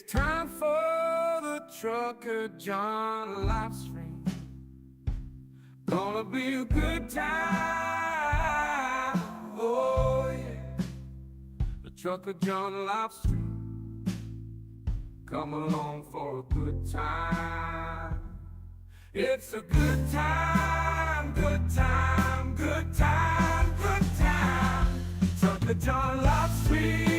It's time for the Trucker John live stream. Gonna be a good time. Oh yeah. The Trucker John live stream. Come along for a good time. It's a good time, good time, good time, good time. Trucker John live stream.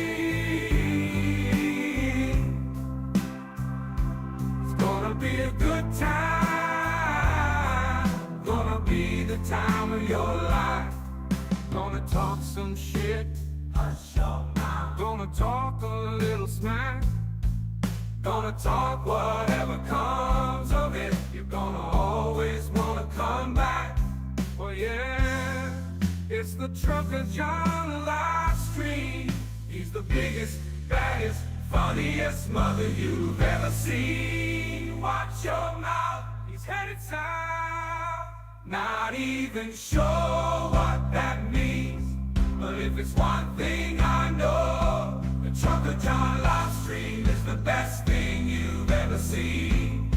Gonna be a good time. Gonna be the time of your life. Gonna talk some shit. Hush your mouth. Gonna talk a little smack. Gonna talk whatever comes of it. You're gonna always wanna come back. Well, yeah, it's the Trucker John live stream. He's the biggest, baddest, funniest mother you've ever seen. Watch your mouth, he's headed south. Not even sure what that means, but if it's one thing I know, the Trucker John live stream is the best thing you've ever seen.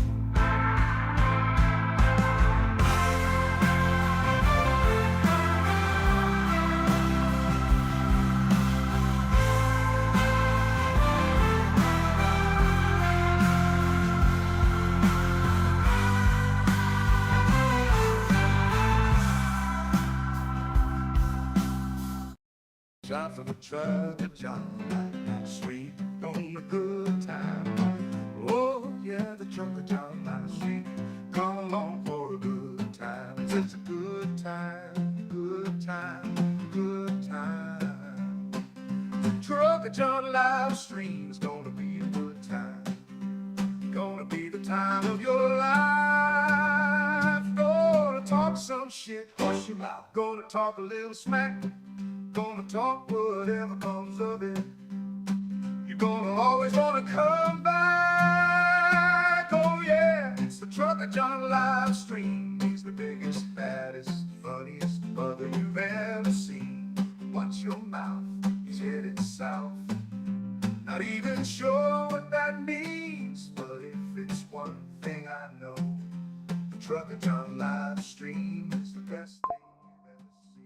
Shots of the Trucker John, sweet on a good time. Oh yeah, the Trucker John live stream. Come along for a good time. It's a good time, good time, good time. The Trucker John live stream is gonna be a good time. Gonna be the time of your life. Gonna talk some shit, hush your mouth. Gonna talk a little smack. Gonna talk whatever comes of it. You're gonna always wanna come back. Oh yeah, it's the Trucker John live stream. He's the biggest, baddest, funniest mother you've ever seen. Watch your mouth, he's headed south. Not even sure what that means, but if it's one thing I know, the Trucker John live stream is the best thing you've ever seen.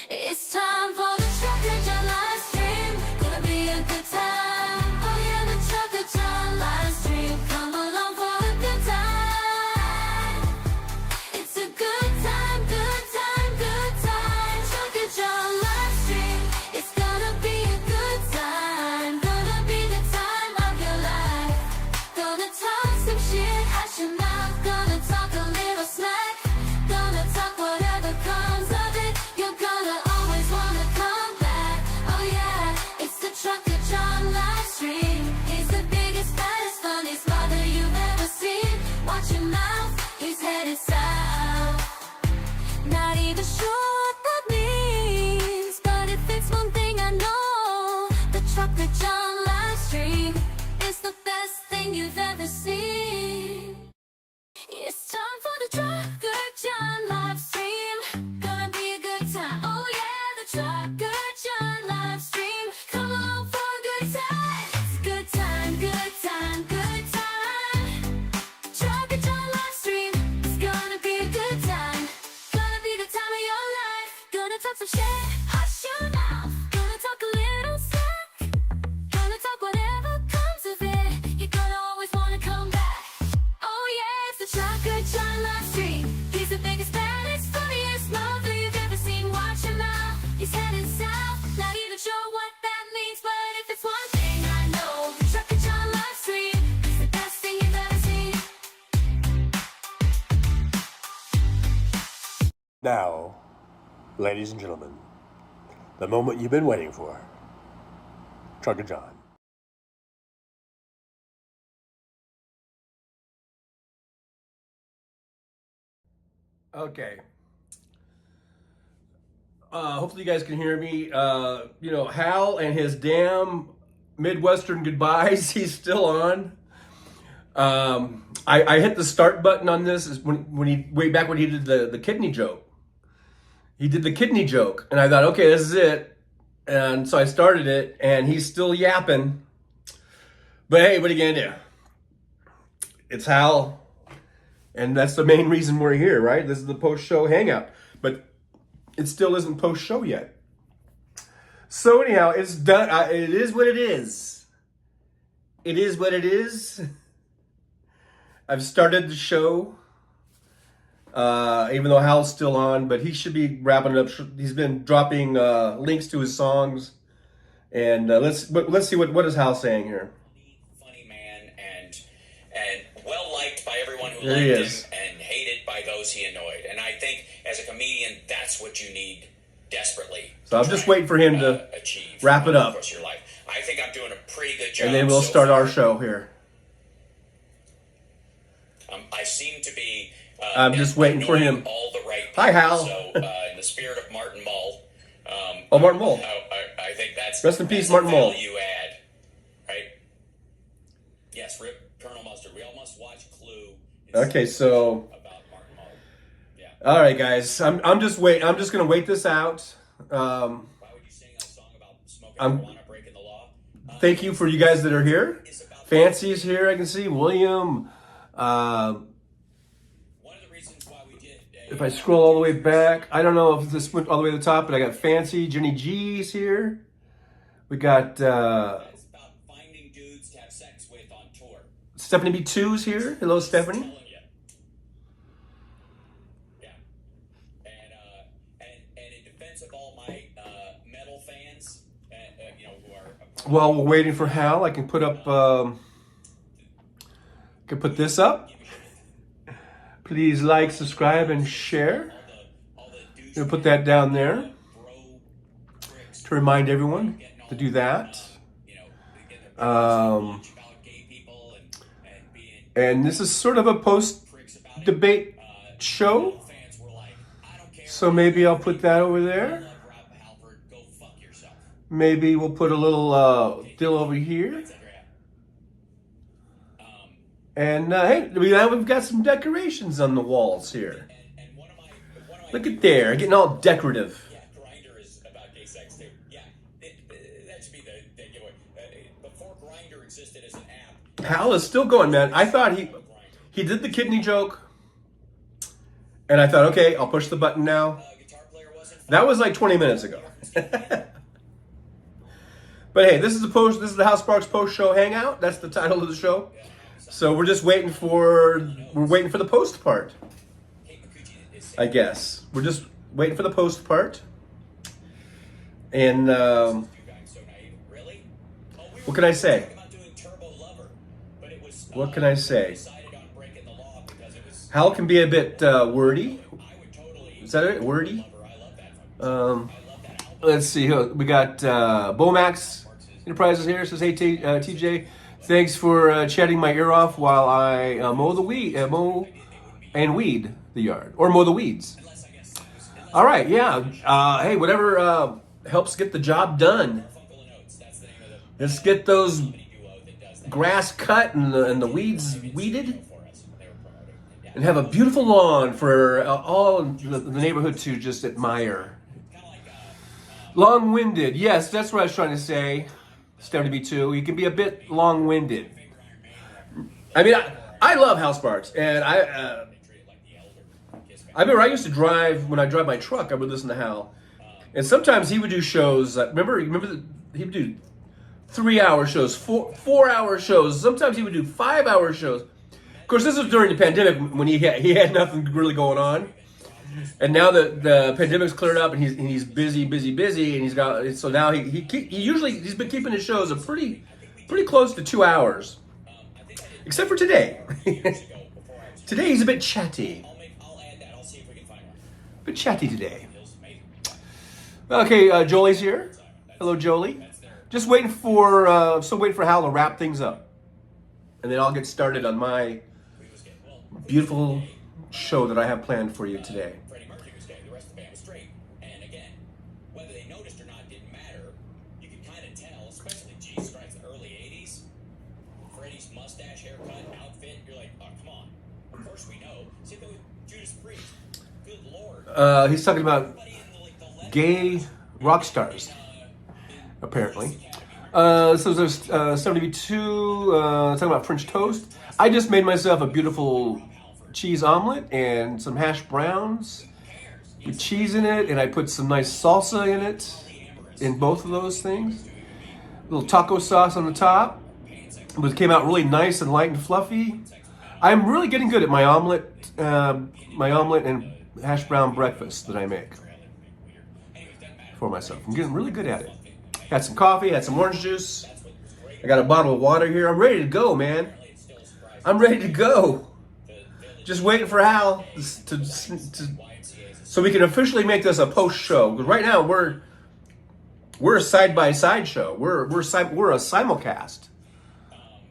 It's time for the Trucker John live stream. Gonna be a good time. Oh yeah, the Trucker John live stream. Come along for a good time. It's a good time, good time, good time. Trucker John live stream. It's gonna be a good time. Gonna be the time of your life. Gonna talk some shit, hush your mouth. Gonna talk a little smack. Gonna talk whatever comes of it. You're gonna always wanna come back. Oh yeah, it's the Trucker John live stream. He's the biggest, baddest, funniest mother you've ever seen. Watch your mouth, he's headed south. Not even sure what that means, but if it's one thing I know, the Trucker John live stream is the best thing you've ever seen. It's time for the Trucker John live stream. Gonna be a good time. Oh yeah, the Trucker John live stream. Come along for a good time. It's a good time, good time, good time. Trucker John live stream. It's gonna be a good time. Gonna be the time of your life. Gonna talk some shit, hush your mouth. Gonna talk a little smack. Gonna talk whatever comes of it. You're gonna always wanna come back. Oh yeah, it's the Trucker John live stream. He's the biggest, baddest, funniest mother you've ever seen. Watch him out, he's heading south. Not even sure what that means, but if it's one thing I know, the Trucker John live stream is the best thing you've ever seen. Now, ladies and gentlemen, the moment you've been waiting for. Trucker John. Okay. Hopefully you guys can hear me. Hal and his damn Midwestern goodbyes, he's still on. I hit the start button on this is when he way back when he did the kidney joke. he did the kidney joke, and I thought, okay, this is it. And so I started it, and he's still yapping. But hey, what are you gonna do? It's Hal, and that's the main reason we're here, right? This is the post-show hangout, but it still isn't post-show yet. So anyhow, it's done. It is what it is. It is what it is. I've started the show, even though Hal's still on, but he should be wrapping it up. He's been dropping links to his songs, and let's see what is Hal saying here. Funny man and well liked by everyone who There he liked is. him and hated by those he annoyed. And I think as a comedian, that's what you need desperately. So I'm to just try waiting for him to and achieve wrap it over the up. course of your life. I think I'm doing a pretty good job. And then we'll so start far. our show here. I seem to be. I'm just waiting for him. All the right Hi, Hal. So, in the spirit of Martin Mull. Oh, Martin Mull. I think that's. Rest in peace, that's Martin a Mull. value add, right? Yes, Rip Colonel Mustard. We all must watch Clue. Okay, so About Martin Mull. Yeah. all right, guys. I'm just gonna wait this out. Why would you sing a song about smoking marijuana, breaking the law? Thank you for you guys that are here. It's about Fancy's here. I can see William. one of the reasons why we did. If I scroll all the way back, I don't know if this went all the way to the top, but I got Fancy. Jenny G's here. We got It's about finding dudes to have sex with on tour. Stephanie B2's here. Hello, Stephanie. Telling you. Yeah. And in defense of all my metal fans, who are. While we're waiting for Hal, I can put up. Can put this up. Please like, subscribe, and share. All the dudes Gonna put that down there bro pricks, to remind everyone to do that. getting their much about gay people and being And this is sort of a pricks about it. post-debate show, Fans were like, I don't care. so maybe I'll put that over there. Love Rob Halford, go fuck yourself. Maybe we'll put a little deal over here. Etc. And hey, we've got some decorations on the walls here. And one of my Look at there, getting all decorative. yeah, Grindr is about gay sex too. Yeah, that should be the giveaway. Before Grindr existed as an app, Hal is still going, man. I thought he did the kidney joke, and I thought, okay, I'll push the button now. guitar player wasn't. That was like 20 minutes ago. But hey, this is the Hal Sparks post show hangout. That's the title of the show. So we're just waiting for the post part. I guess we're just waiting for the post part. And what can I say? What can I say? Hal can be a bit wordy. Is that it? Wordy? Let's see. We got Bomax Enterprises here. Says, hey, TJ, thanks for chatting my ear off while I mow weed the yard, or mow the weeds. All right, yeah. Hey, whatever helps get the job done. Let's get those grass cut and the weeds weeded, and have a beautiful lawn for all the neighborhood to just admire. Long-winded, yes, that's what I was trying to say. Stephanie B2, you can be a bit long-winded. I mean, I love Hal Sparks, and I remember I used to drive, when I drive my truck, I would listen to Hal. And sometimes he would do shows, remember he would do 3-hour shows, 4-hour shows. Sometimes he would do 5-hour shows. Of course, this was during the pandemic when he had nothing really going on. And now that the pandemic's cleared up and he's busy, and he's got, so now he's been keeping his shows a pretty close to 2 hours, except for today. Today he's a bit chatty. A bit chatty today. Okay, Jolie's here. Hello, Jolie. Just waiting for Hal to wrap things up, and then I'll get started on my beautiful show that I have planned for you today. Freddie Mercury was gay, the rest of the band was straight. And again, whether they noticed or not didn't matter. You could kind of tell, especially Jesus Christ, the early 80s. Freddie's mustache, haircut, outfit, you're like, oh, come on. Of course we know. Same thing with Judas Priest. Good Lord. He's talking about gay rock stars, apparently. So there's 72, talking about French toast. I just made myself a beautiful cheese omelet and some hash browns with cheese in it, and I put some nice salsa in it, in both of those things. A little taco sauce on the top. It came out really nice and light and fluffy. I'm really getting good at my omelet and hash brown breakfast that I make for myself. I'm getting really good at it. Had some coffee, had some orange juice. I got a bottle of water here. I'm ready to go, man. I'm ready to go. Just waiting for Hal to so we can officially make this a post show. Because right now we're a side by side show. We're a simulcast.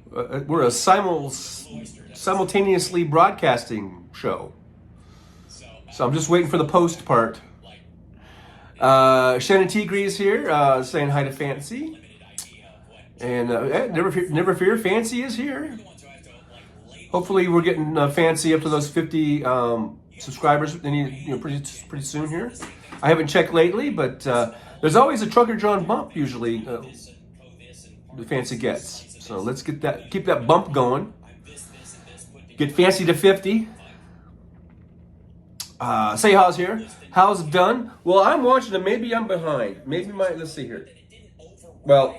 We're a simultaneously broadcasting show. So I'm just waiting for the post part. Shannon Tigre is here, saying hi to Fancy. And never fear, Fancy is here. Hopefully we're getting Fancy up to those 50 subscribers pretty soon here. I haven't checked lately, but there's always a Trucker John bump usually the Fancy gets. So let's keep that bump going. Get Fancy to 50. Say Hal's here. Hal's done. Well, I'm watching it. Maybe I'm behind. Let's see here. Well,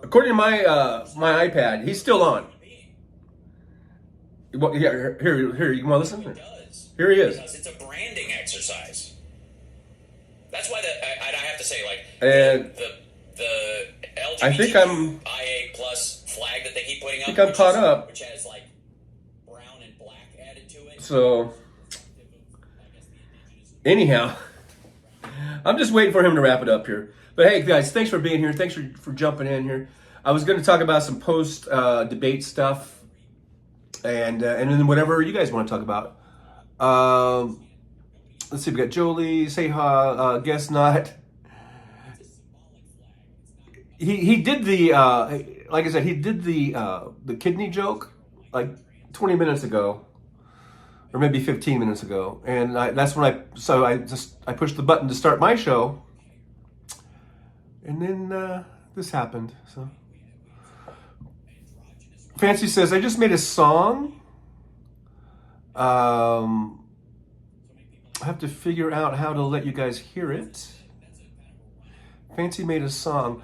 according to my iPad, he's still on. Well, yeah, here. You want to listen? Here he is. It's a branding exercise. That's why I have to say, like, and the LGBTQIA I think I'm plus flag that they keep putting up. I think I'm caught up. Which has like brown and black added to it. So, anyhow, I'm just waiting for him to wrap it up here. But hey, guys, thanks for being here. Thanks for jumping in here. I was going to talk about some post debate stuff, and then whatever you guys want to talk about. Let's see, we got Jolie, say hi, guess not. He did the like I said, he did the kidney joke like 20 minutes ago, or maybe 15 minutes ago, and that's when I pushed the button to start my show, and then this happened. So Fancy says, I just made a song. I have to figure out how to let you guys hear it. Fancy made a song.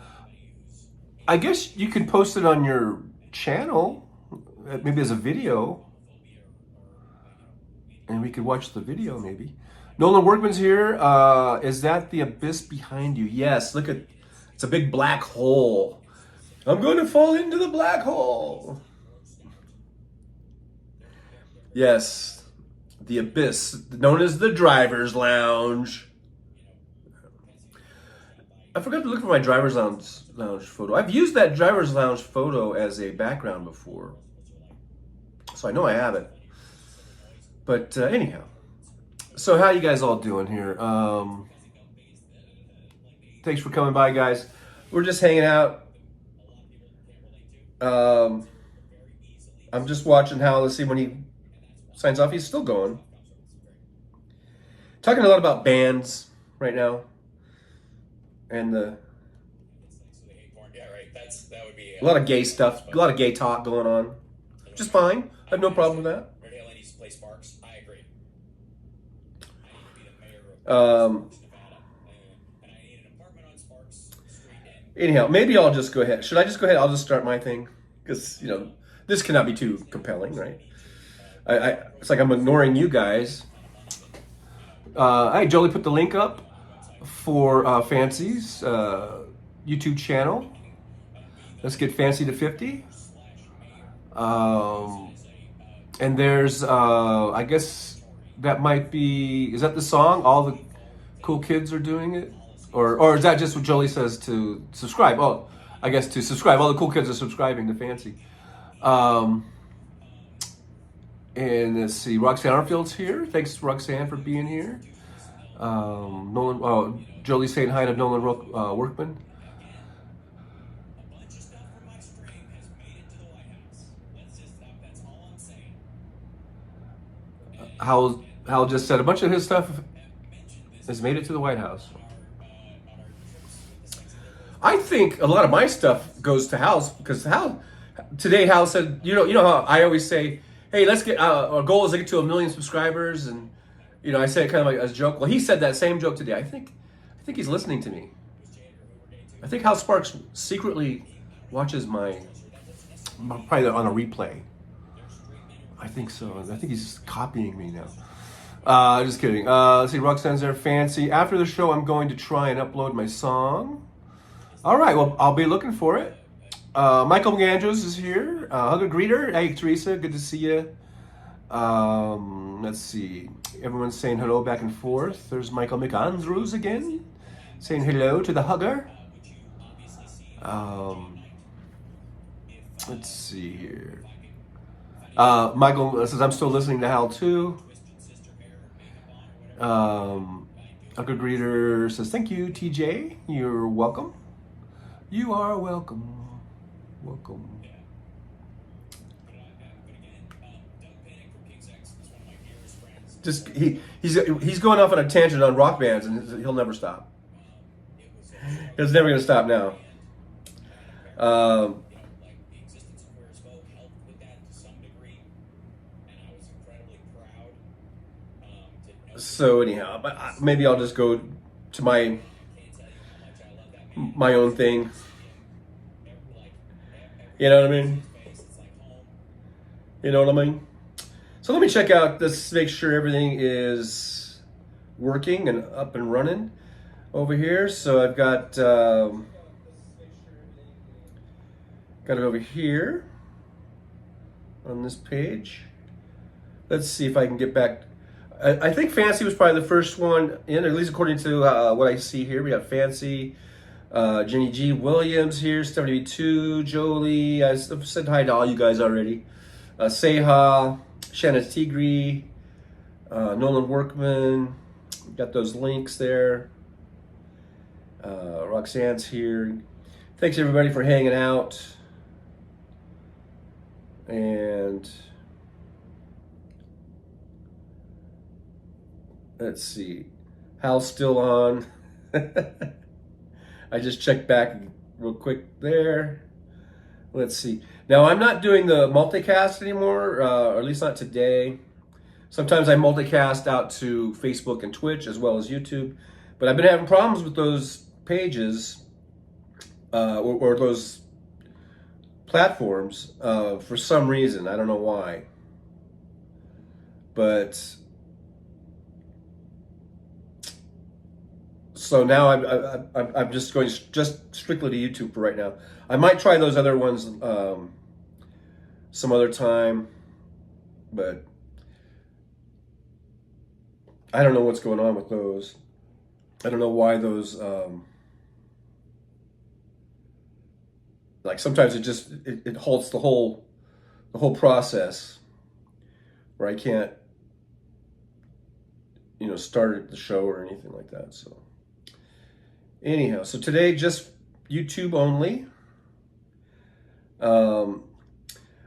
I guess you could post it on your channel, maybe as a video, and we could watch the video maybe. Nolan Workman's here. Is that the abyss behind you? Yes, look at, it's a big black hole. I'm going to fall into the black hole. Yes. The abyss, known as the driver's lounge. I forgot to look for my driver's lounge photo. I've used that driver's lounge photo as a background before, so I know I have it. But anyhow, so how you guys all doing here? Thanks for coming by, guys. We're just hanging out. I'm just watching Hal to see when he signs off. He's still going. Talking a lot about bands right now, and Yeah, right. That would be a lot of gay stuff, a lot of gay talk going on. Which is fine. I have no problem with that. Red Hill needs to play Sparks. I agree. Anyhow, maybe I'll just go ahead. Should I just go ahead? I'll just start my thing, because this cannot be too compelling, right? It's like I'm ignoring you guys. Hey, Jolie put the link up for Fancy's YouTube channel. Let's get Fancy to 50. And there's, I guess that might be, is that the song? All the cool kids are doing it? Or is that just what Jolie says to subscribe? Oh, I guess to subscribe. All the cool kids are subscribing to Fancy. And let's see, Roxanne Armfield's here. Thanks, Roxanne, for being here. Jolie saying hi to Nolan Workman. Hal just said a bunch of his stuff has made it to the White House. I think a lot of my stuff goes to House because today House said, you know how I always say, hey, let's get our goal is to get to 1 million subscribers, and I say it kind of like as a joke. Well, he said that same joke today. I think he's listening to me. I think House Sparks secretly watches my probably on a replay. I think so. I think he's copying me now. Just kidding. Let's see, Roxanne's there. Fancy. After the show, I'm going to try and upload my song. All right. Well, I'll be looking for it. Michael McAndrews is here. Hugger Greeter. Hey, Teresa. Good to see you. Let's see. Everyone's saying hello back and forth. There's Michael McAndrews again, saying hello to the Hugger. Let's see here. Michael says, I'm still listening to Hal too. Hugger Greeter says, thank you, TJ. You're welcome. You are welcome. Welcome. Just he's going off on a tangent on rock bands, and he'll never stop. It's never gonna stop now. So anyhow, but maybe I'll just go to my own thing. You know what I mean? You know what I mean? So let me check out, let's make sure everything is working and up and running over here. So I've got it over here on this page. Let's see if I can get back. I think Fancy was probably the first one in, at least according to what I see here. We got Fancy, Jenny G. Williams here, 72, Jolie. I've said hi to all you guys already. Seha, Shannon Tigri, Nolan Workman. Got those links there. Roxanne's here. Thanks everybody for hanging out. And let's see. Hal's still on. I just checked back real quick there. Let's see. Now, I'm not doing the multicast anymore, or at least not today. Sometimes I multicast out to Facebook and Twitch as well as YouTube. But I've been having problems with those pages or those platforms for some reason. I don't know why. But so now I'm just going just strictly to YouTube for right now. I might try those other ones some other time, but I don't know what's going on with those. I don't know why those like sometimes it halts the whole process where I can't start the show or anything like that. So anyhow, so today just YouTube only.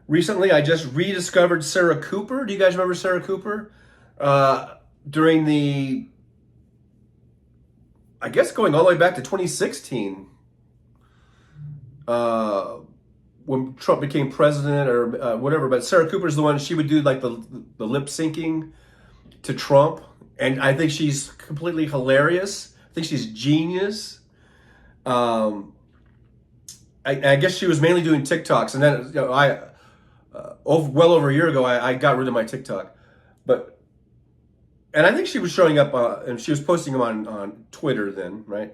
Recently I just rediscovered Sarah Cooper. Do you guys remember Sarah Cooper? During the, I guess going all the way back to 2016, when Trump became president or whatever, but Sarah Cooper's the one, she would do like the lip syncing to Trump. And I think she's completely hilarious. I think she's genius. I guess she was mainly doing TikToks, and then well over a year ago, I got rid of my TikTok, and I think she was showing up and she was posting them on Twitter then, right?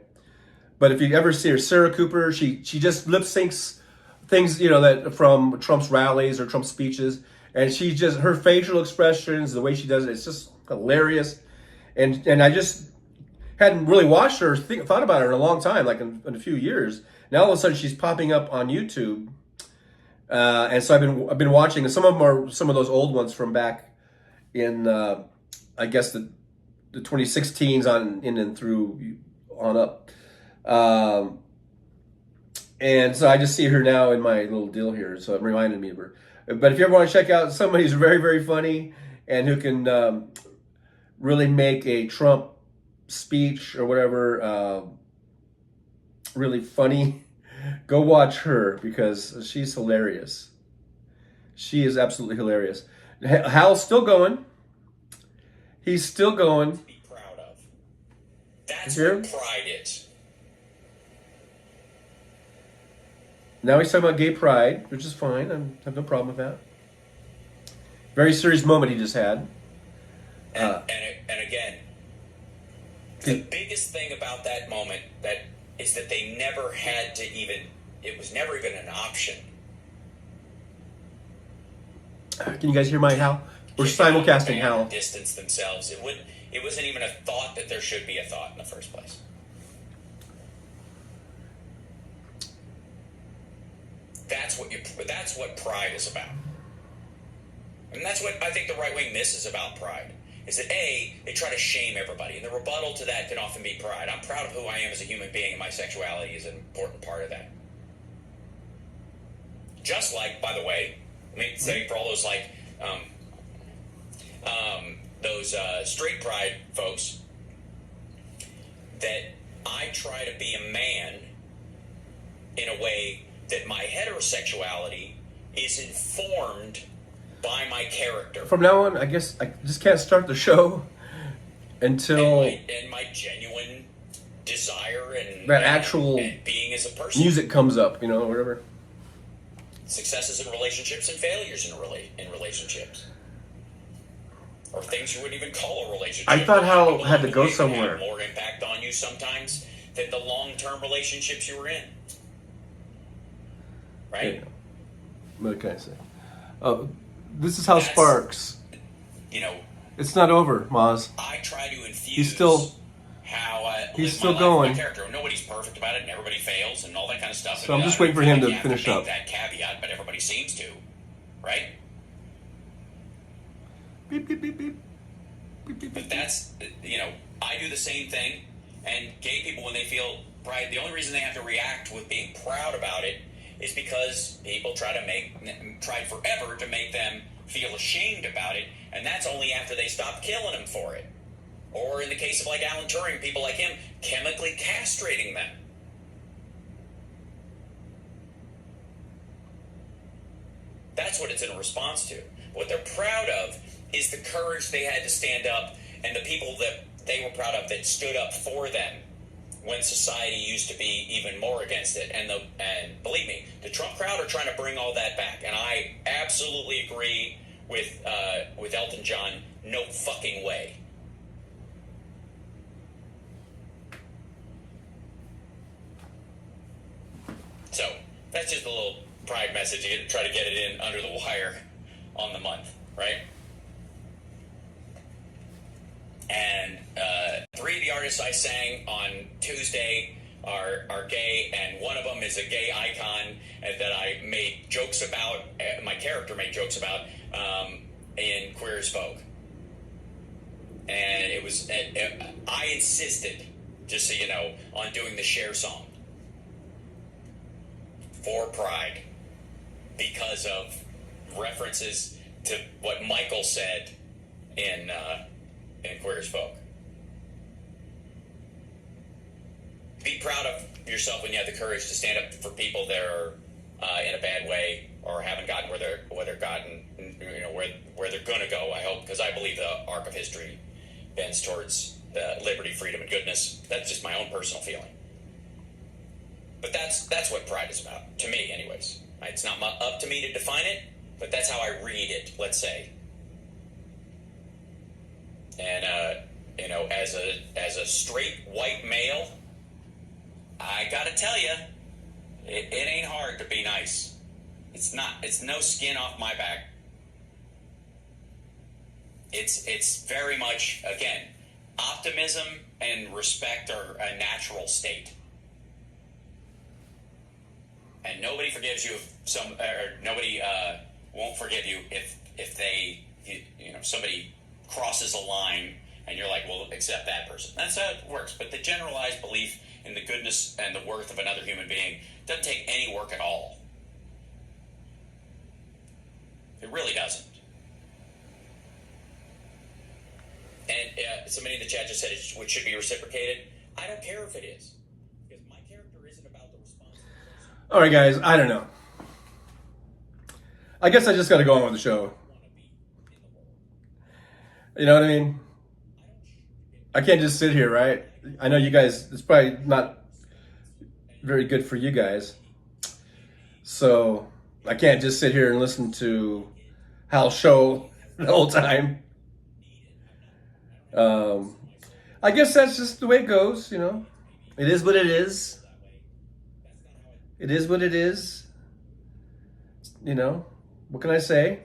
But if you ever see her, Sarah Cooper, she just lip syncs things that from Trump's rallies or Trump speeches, and she just her facial expressions, the way she does it, it's just hilarious. And I just hadn't really watched her, thought about her in a long time, like in a few years. Now all of a sudden she's popping up on YouTube, and so I've been watching. And some of them are some of those old ones from back in I guess the 2016s on in and through on up. And so I just see her now in my little deal here, so it reminded me of her. But if you ever want to check out somebody who's very, very funny and who can really make a Trump speech or whatever really funny, go watch her because she's hilarious. She is absolutely hilarious. Hal's still going. He's still going. To be proud of. That's Here? what pride is. Now he's talking about gay pride, which is fine. I have no problem with that. Very serious moment he just had. And again, the biggest thing about that moment that is that they never had to even, it was never even an option. Can you guys hear my Hal? We're Kick out simulcasting the band Hal. and distance themselves. It wasn't even a thought that there should be a thought in the first place. That's what pride is about. And that's what I think the right wing misses about pride. Is that A, they try to shame everybody. And the rebuttal to that can often be pride. I'm proud of who I am as a human being, and my sexuality is an important part of that. Just like, by the way, I mean, say for all those those straight pride folks, that I try to be a man in a way that my heterosexuality is informed by my character. From now on, I guess I just can't start the show until and my genuine desire and that actual and being as a person. music comes up, whatever. Successes in relationships and failures in relationships. Or things you wouldn't even call a relationship. I thought Hal People had to go along the way can somewhere. have more impact on you sometimes than the long-term relationships you were in. Right? Yeah. What can I say? This is how That's- Sparks. It's not over, Maz. I try to infuse He's still- how I he's live still my life going. with my character. Nobody's perfect about it, and everybody fails, and all that kind of stuff. So I'm And just I waiting for feel him like to you have finish make up. that caveat, but everybody seems to, right? Beep, beep, beep, beep. Beep, beep, But beep. that's, I do the same thing, and gay people, when they feel pride, the only reason they have to react with being proud about it is because people tried forever to make them feel ashamed about it, and that's only after they stop killing them for it. Or in the case of like Alan Turing, people like him, chemically castrating them. That's what it's in response to. What they're proud of is the courage they had to stand up, and the people that they were proud of that stood up for them when society used to be even more against it. And believe me, the Trump crowd are trying to bring all that back. And I absolutely agree with Elton John. No fucking way. So that's just a little pride message. You try to get it in under the wire on the month, right? And 3 of the artists I sang on Tuesday are gay, and one of them is a gay icon that I made jokes about, my character made jokes about in Queer as Folk. And it was, I insisted, just so you know, on doing the Cher song for Pride because of references to what Michael said in Queer as Folk. Be proud of yourself when you have the courage to stand up for people that are in a bad way or haven't gotten where they're gotten, where they're going to go. I hope, because I believe the arc of history bends towards liberty, freedom, and goodness. That's just my own personal feeling. But that's what pride is about, to me, anyways. It's not up to me to define it, but that's how I read it. Let's say. And as a straight white male, I gotta tell you, it ain't hard to be nice. It's not. It's no skin off my back. It's very much, again, optimism and respect are a natural state. And nobody forgives you nobody won't forgive you if they somebody crosses a line and you're like, well, accept that person. That's how it works. But the generalized belief in the goodness and the worth of another human being doesn't take any work at all. It really doesn't. And somebody in the chat just said it should be reciprocated. I don't care if it is. Because my character isn't about the response. All right, guys, I don't know. I guess I just got to go on with the show. You know what I mean? I can't just sit here, right? I know you guys, it's probably not very good for you guys. So I can't just sit here and listen to Hal's show the whole time. I guess that's just the way it goes, you know. It is what it is. It is what it is. You know, what can I say?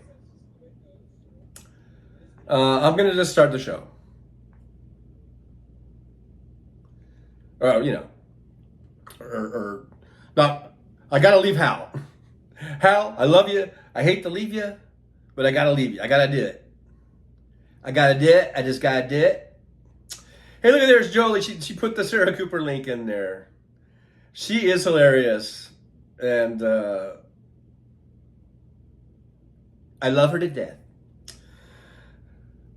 I'm going to just start the show. You know, or not. I got to leave Hal. Hal, I love you. I hate to leave you, but I got to leave you. I got to do it. I got to do it. I just got to do it. Hey, look at there's Jolie. She put the Sarah Cooper link in there. She is hilarious. And I love her to death.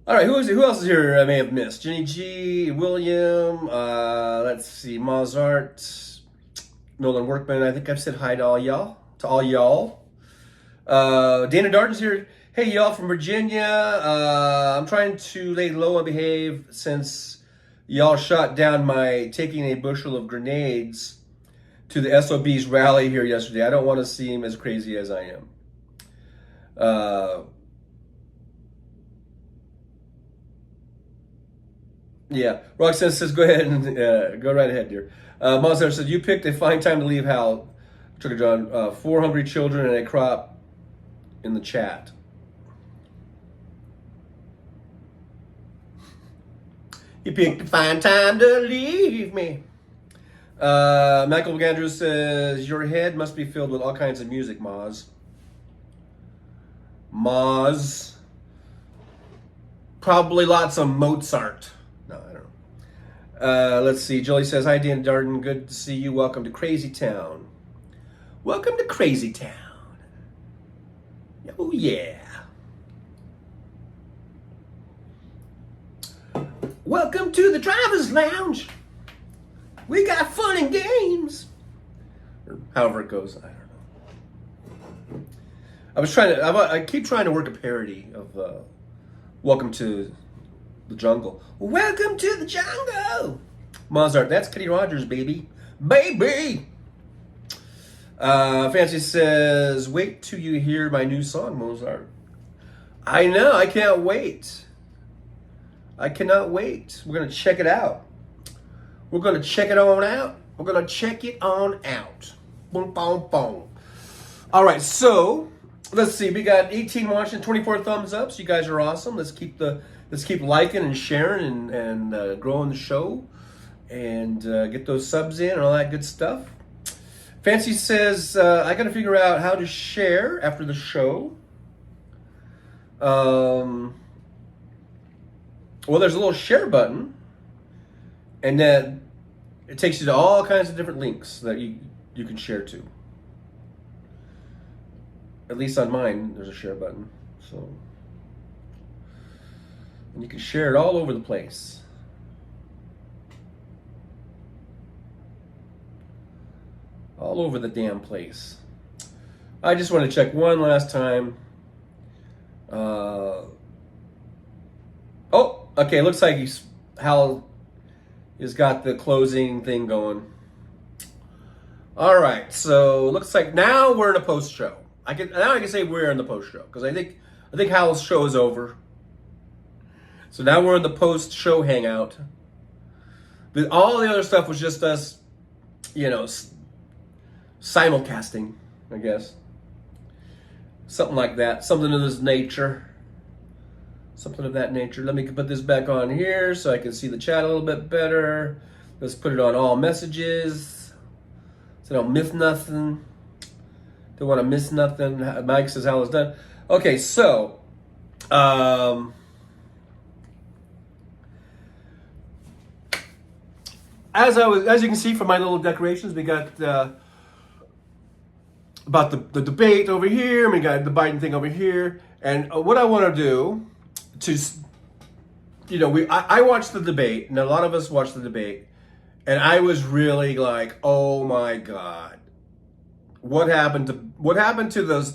All right, who else is here I may have missed? Jenny G, William, let's see, Mozart, Nolan Workman. I think I've said hi to all y'all. Dana Darden's here. Hey, y'all from Virginia. I'm trying to lay low and behave since y'all shot down my taking a bushel of grenades to the SOB's rally here yesterday. I don't want to seem as crazy as I am. Yeah, Roxanne says, go ahead and go right ahead, dear. Mozart says, you picked a fine time to leave, Hal. Trucker John, 4 hungry children and a crop in the chat. You picked a fine time to leave me. Michael Gandrew says, your head must be filled with all kinds of music, Moz. Probably lots of Mozart. No, I don't know. Let's see. Jolie says, hi, Dan Darden. Good to see you. Welcome to Crazy Town. Welcome to Crazy Town. Oh, yeah. Welcome to the Driver's Lounge. We got fun and games. Or however it goes. I don't know. I keep trying to work a parody of Welcome to the Jungle. Welcome to the jungle. Mozart, that's Kenny Rogers, baby. Baby. Fancy says, wait till you hear my new song, Mozart. I know, I can't wait. I cannot wait. We're going to check it out. We're going to check it on out. We're going to check it on out. Boom, boom, boom. All right, so let's see. We got 18 watching, 24 thumbs up. So you guys are awesome. Let's keep liking and sharing and growing the show and get those subs in and all that good stuff. Fancy says, I got to figure out how to share after the show. Well, there's a little share button, and then it takes you to all kinds of different links that you can share to. At least on mine, there's a share button. So, and you can share it all over the place. All over the damn place. I just want to check one last time. Oh, okay. Looks like Hal has got the closing thing going. All right. So looks like now we're in a post show. I can say we're in the post show because I think Hal's show is over. So now we're in the post show hangout. But all the other stuff was just us, simulcasting, I guess. Something like that. Something of this nature. Something of that nature. Let me put this back on here so I can see the chat a little bit better. Let's put it on all messages so I don't miss nothing. Don't want to miss nothing. Mike says Hal is done. Okay, so as you can see from my little decorations, we got about the debate over here. We got the Biden thing over here, and what I want to do you know, I watched the debate, and a lot of us watched the debate, and I was really like, oh my God, what happened to the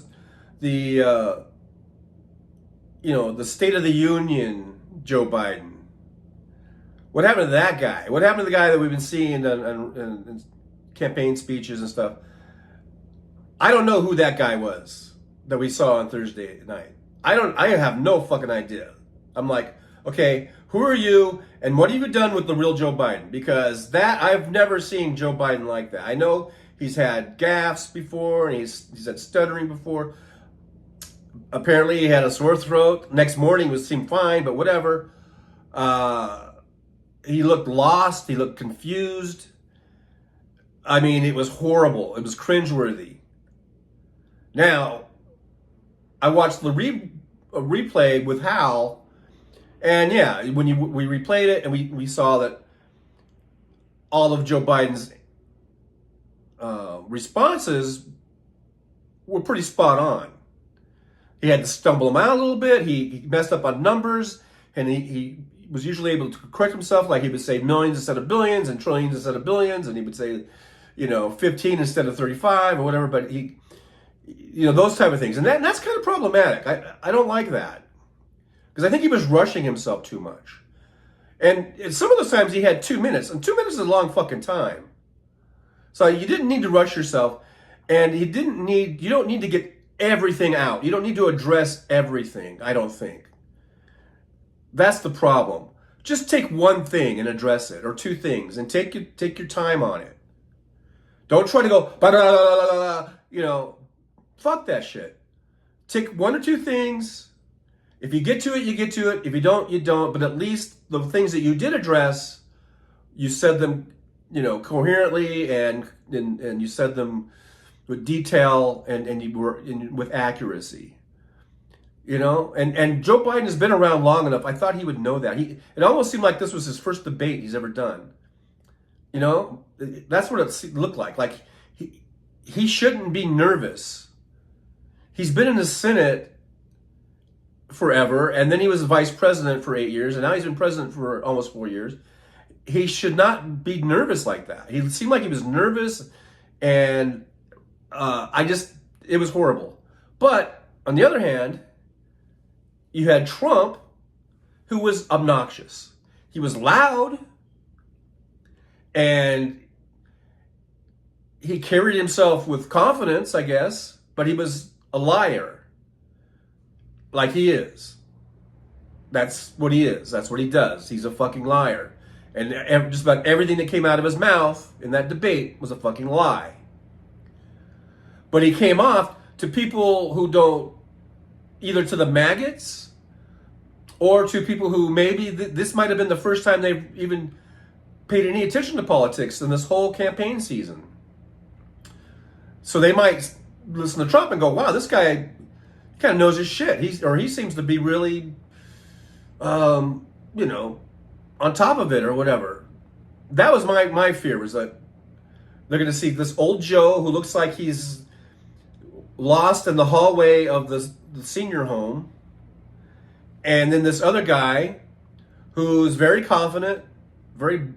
State of the Union Joe Biden? What happened to that guy? What happened to the guy that we've been seeing in campaign speeches and stuff? I don't know who that guy was that we saw on Thursday night. I have no fucking idea. I'm like, okay, who are you and what have you done with the real Joe Biden? Because that, I've never seen Joe Biden like that. I know he's had gaffes before and he's had stuttering before. Apparently he had a sore throat. Next morning seemed fine, but whatever. He looked lost. He looked confused. I mean, it was horrible. It was cringeworthy. Now, I watched the replay with Hal, and yeah, when we replayed it, and we saw that all of Joe Biden's responses were pretty spot on. He had to stumble them out a little bit. He messed up on numbers, and he was usually able to correct himself, like he would say millions instead of billions and trillions instead of billions, and he would say, 15 instead of 35 or whatever, but those type of things. And that's kind of problematic. I don't like that, because I think he was rushing himself too much. And some of those times he had 2 minutes, and 2 minutes is a long fucking time. So you didn't need to rush yourself, and you don't need to get everything out. You don't need to address everything, I don't think. That's the problem. Just take one thing and address it, or two things, and take your time on it. Don't try to go, fuck that shit. Take one or two things. If you get to it, you get to it. If you don't, you don't. But at least the things that you did address, you said them, coherently, and you said them with detail and you were with accuracy. And Joe Biden has been around long enough. I thought he would know that. It almost seemed like this was his first debate he's ever done. That's what it looked like. Like he shouldn't be nervous. He's been in the Senate forever, and then he was vice president for 8 years, and now he's been president for almost 4 years. He should not be nervous like that. He seemed like he was nervous, and it was horrible. But on the other hand, you had Trump, who was obnoxious. He was loud, and he carried himself with confidence, I guess, but he was a liar. Like he is. That's what he is. That's what he does. He's a fucking liar. And just about everything that came out of his mouth in that debate was a fucking lie. But he came off to people who don't, either to the maggots or to people who maybe this might have been the first time they've even paid any attention to politics in this whole campaign season. So they might listen to Trump and go, wow, this guy kind of knows his shit. He seems to be really, on top of it or whatever. That was my fear, was that they're going to see this old Joe who looks like he's lost in the hallway of the senior home, and then this other guy who's very confident, very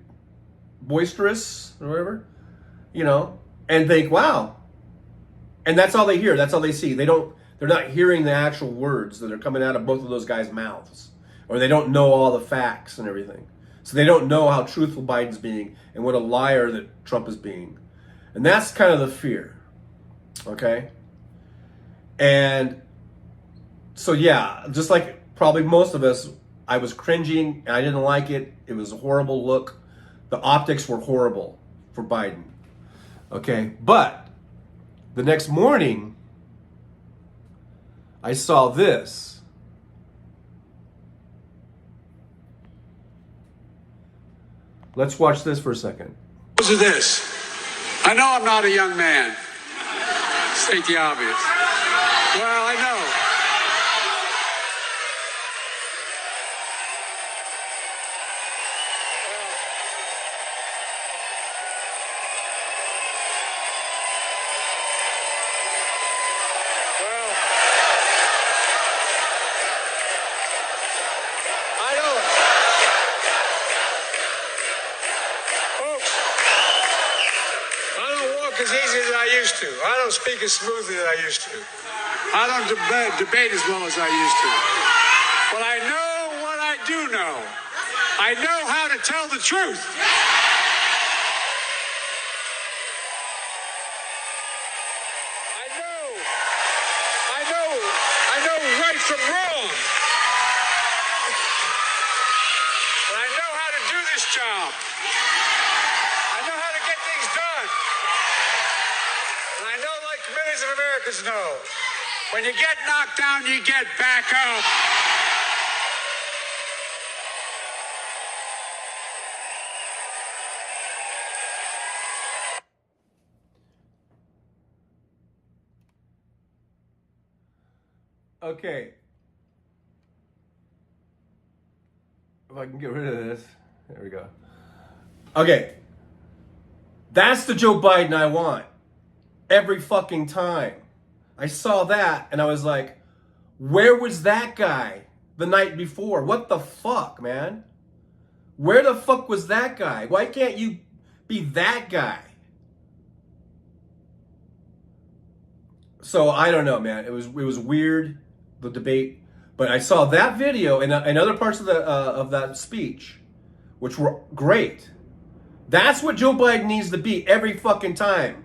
boisterous or whatever, and think, wow. And that's all they hear. That's all they see. They're not hearing the actual words that are coming out of both of those guys' mouths, or they don't know all the facts and everything. So they don't know how truthful Biden's being and what a liar that Trump is being. And that's kind of the fear. Okay? And so, yeah, just like probably most of us, I was cringing. I didn't like it. It was a horrible look. The optics were horrible for Biden. Okay? But the next morning, I saw this. Let's watch this for a second. Listen to this. I know I'm not a young man. State the obvious. Well, I know. I know. used to. I don't speak as smoothly as I used to. I don't debate as well as I used to. But I know what I do know. I know how to tell the truth. I know right from wrong. But I know how to do this job. I know how to get things done. And I know, like millions of Americans know, when you get knocked down, you get back up. Okay. If I can get rid of this. There we go. Okay. That's the Joe Biden I want. Every fucking time. I saw that and I was like, where was that guy the night before? What the fuck, man? Where the fuck was that guy? Why can't you be that guy? So I don't know, man. It was weird, the debate, but I saw that video and other parts of that speech, which were great. That's what Joe Biden needs to be every fucking time.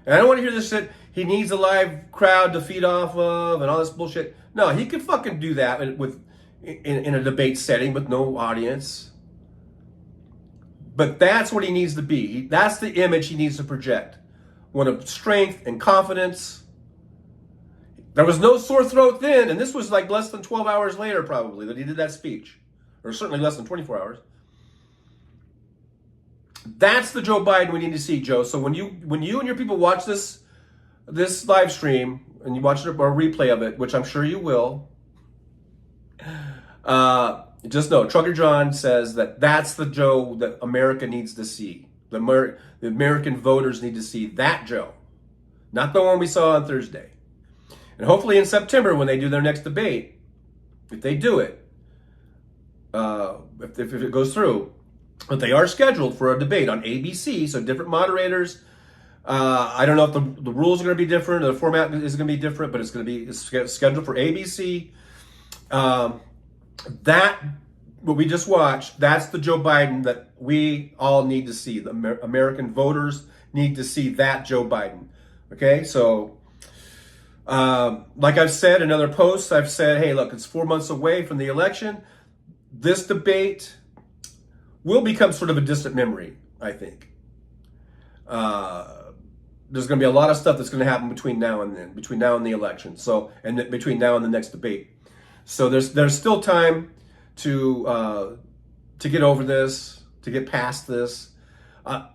And I don't want to hear this shit. He needs a live crowd to feed off of and all this bullshit. No, he could fucking do that in a debate setting with no audience. But that's what he needs to be. That's the image he needs to project. One of strength and confidence. There was no sore throat then, and this was like less than 12 hours later probably that he did that speech. Or certainly less than 24 hours. That's the Joe Biden we need to see, Joe. So when you and your people watch this live stream and you watch a replay of it, which I'm sure you will, just know Trucker John says that that's the Joe that America needs to see. The American voters need to see that Joe, not the one we saw on Thursday. And hopefully in September when they do their next debate, if they do it, if it goes through. But they are scheduled for a debate on ABC, so different moderators. I don't know if the rules are going to be different or the format is going to be different, but it's scheduled for ABC. That, what we just watched, that's the Joe Biden that we all need to see. The American voters need to see that Joe Biden. Okay, so like I've said in other posts, I've said, hey, look, it's 4 months away from the election. This debate will become sort of a distant memory, I think. There's going to be a lot of stuff that's going to happen between now and then, between now and the election. So, and between now and the next debate. So there's still time to get over this, to get past this. I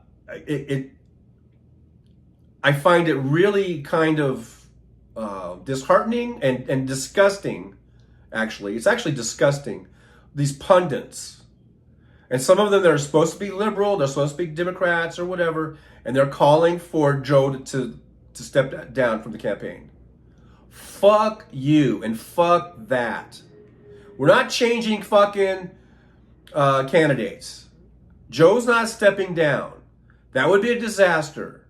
find it really kind of disheartening and disgusting. Actually, it's actually disgusting. These pundits. And some of them that are supposed to be liberal, they're supposed to be Democrats or whatever, and they're calling for Joe to step down from the campaign. Fuck you and fuck that. We're not changing fucking candidates. Joe's not stepping down. That would be a disaster.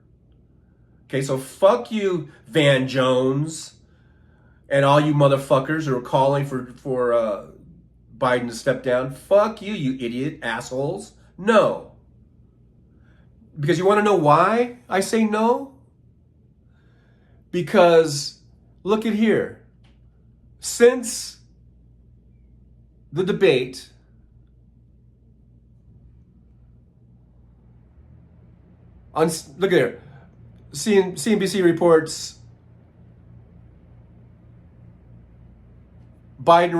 Okay, so fuck you, Van Jones, and all you motherfuckers who are calling for Biden to step down. Fuck you, you idiot assholes. No. Because you want to know why I say no? Because look at here. Since the debate, look at here. CNBC reports Biden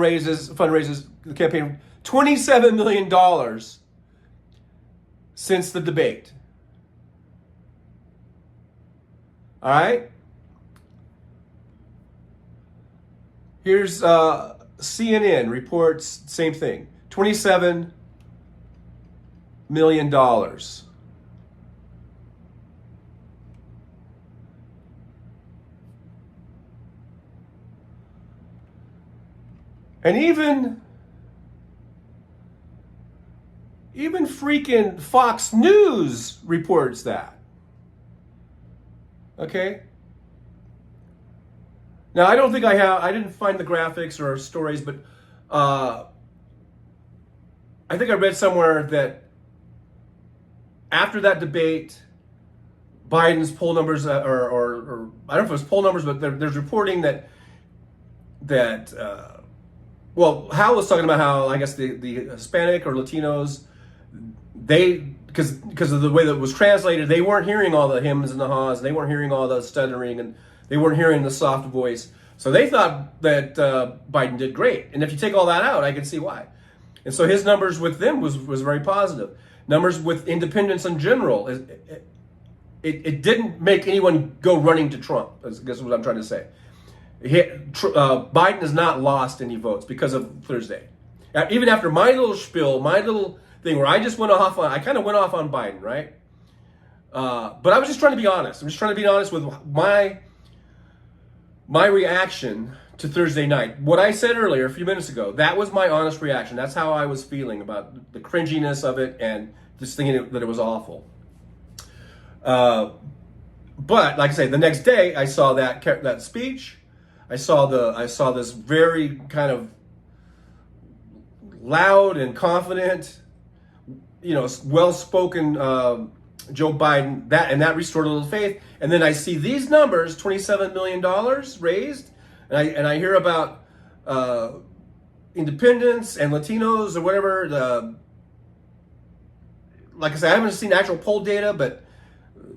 fundraises the campaign $27 million since the debate. All right. Here's CNN reports same thing. $27 million. And even freaking Fox News reports that. Okay. Now I don't think I didn't find the graphics or stories, but I think I read somewhere that after that debate, Biden's poll numbers, or I don't know if it was poll numbers, but there's reporting that well, Hal was talking about how I guess the Hispanic or Latinos, because of the way that it was translated, they weren't hearing all the hymns and the haws, and they weren't hearing all the stuttering, and they weren't hearing the soft voice. So they thought that Biden did great. And if you take all that out, I can see why. And so his numbers with them was very positive. Numbers with independents in general, it didn't make anyone go running to Trump, I guess is what I'm trying to say. Biden has not lost any votes because of Thursday. Even after my little spiel, my little thing where I just I kind of went off on Biden, right? But I was just trying to be honest. I'm just trying to be honest with my reaction to Thursday night. What I said earlier, a few minutes ago, that was my honest reaction. That's how I was feeling about the cringiness of it and just thinking that it was awful. But like I say, the next day I saw that speech. I saw this very kind of loud and confident, well-spoken Joe Biden, that restored a little faith. And then I see these numbers, $27 million raised, and I hear about independents and Latinos or whatever. Like I said, I haven't seen actual poll data, but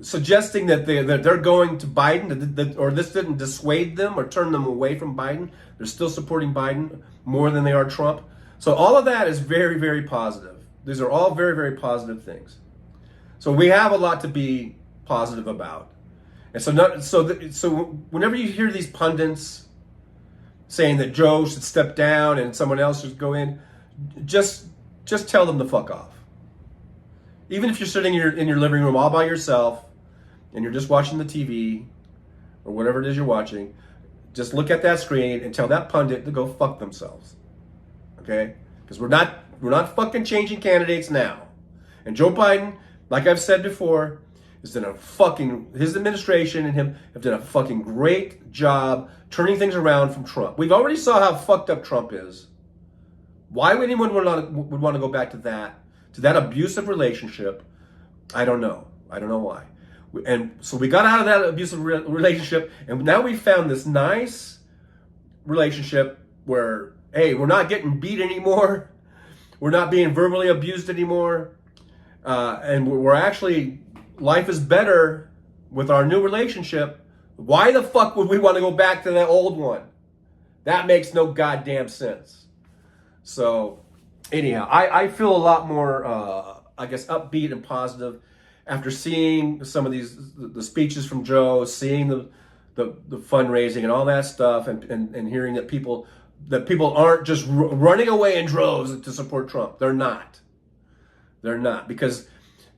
suggesting that they're going to Biden, or this didn't dissuade them or turn them away from Biden. They're still supporting Biden more than they are Trump. So all of that is very, very positive. These are all very, very positive things. So we have a lot to be positive about. And so whenever you hear these pundits saying that Joe should step down and someone else should go in, just tell them to fuck off. Even if you're sitting in your living room all by yourself and you're just watching the TV or whatever it is you're watching, just look at that screen and tell that pundit to go fuck themselves. Okay? Because we're not fucking changing candidates now. And Joe Biden, like I've said before, his administration and him have done a fucking great job turning things around from Trump. We've already saw how fucked up Trump is. Why would anyone would want to go back to that abusive relationship? I don't know. I don't know why. And so we got out of that abusive relationship, and now we found this nice relationship where, hey, we're not getting beat anymore. We're not being verbally abused anymore. And we're actually, life is better with our new relationship. Why the fuck would we want to go back to that old one? That makes no goddamn sense. So anyhow, I feel a lot more, I guess, upbeat and positive after seeing some of the speeches from Joe, seeing the fundraising and all that stuff, and hearing that people aren't just running away in droves to support Trump. They're not. They're not, because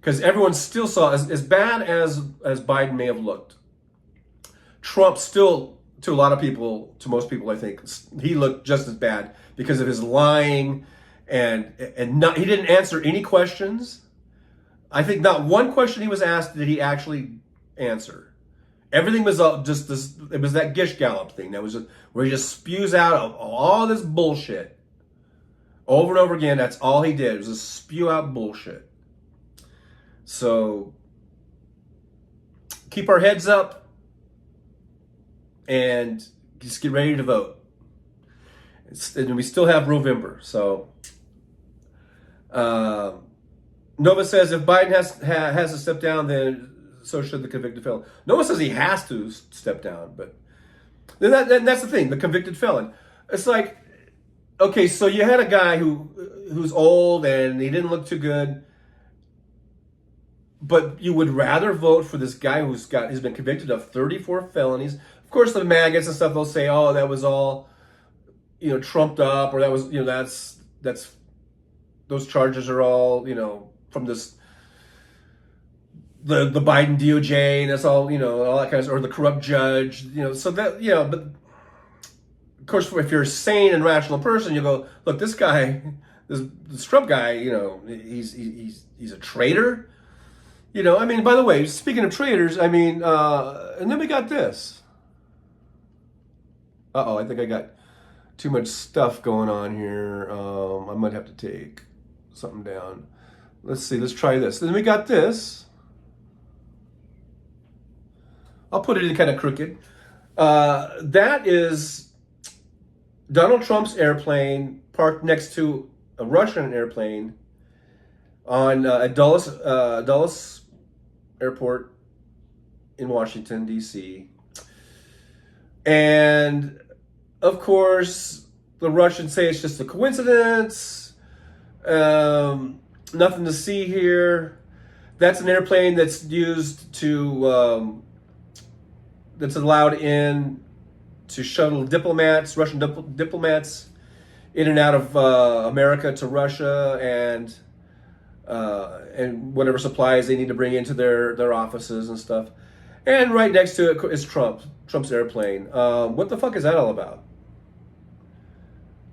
everyone still saw, as bad as Biden may have looked, Trump still, to a lot of people, to most people, I think, he looked just as bad because of his lying. And he didn't answer any questions. I think not one question he was asked did he actually answer. Everything was just this. It was that Gish Gallop thing that was just, where he just spews out all this bullshit over and over again. That's all he did, was just spew out bullshit. So keep our heads up and just get ready to vote. And we still have November, so. Nova says if Biden has to step down, then so should the convicted felon. Nova says he has to step down, but that's the thing, the convicted felon. It's like, okay, so you had a guy who's old and he didn't look too good, but you would rather vote for this guy who's been convicted of 34 felonies. Of course, the maggots and stuff, they'll say, oh, that was all, trumped up, or that was, that's those charges are all, from this, the Biden DOJ, and that's all, all that kind of stuff, or the corrupt judge, so that, but of course, if you're a sane and rational person, you go, look, this guy, this Trump guy, he's a traitor, You know, I mean, by the way, speaking of traitors, I mean, and then we got this. Uh-oh, I think I got too much stuff going on here. I might have to take something down. Let's see, let's try this. Then we got this. I'll put it in kind of crooked. That is Donald Trump's airplane parked next to a Russian airplane on at Dulles Airport in Washington, D.C. And of course, the Russians say it's just a coincidence. Nothing to see here. That's an airplane that's used to, that's allowed in to shuttle diplomats, Russian diplomats, in and out of America to Russia, and whatever supplies they need to bring into their offices and stuff. And right next to it is Trump's airplane. What the fuck is that all about?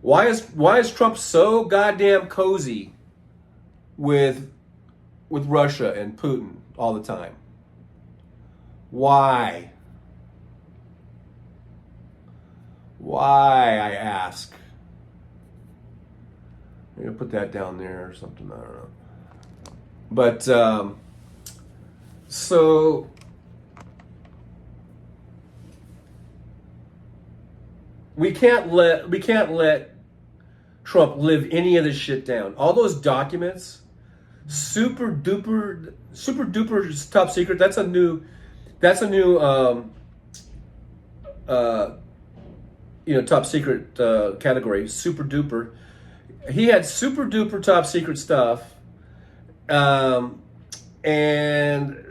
Why is Trump so goddamn cozy with Russia and Putin all the time? Why? Why, I ask. I'm gonna put that down there or something. I don't know. But so we can't let Trump live any of this shit down. All those documents, super duper top secret. That's a new top secret category. Super duper. He had super duper top secret stuff. And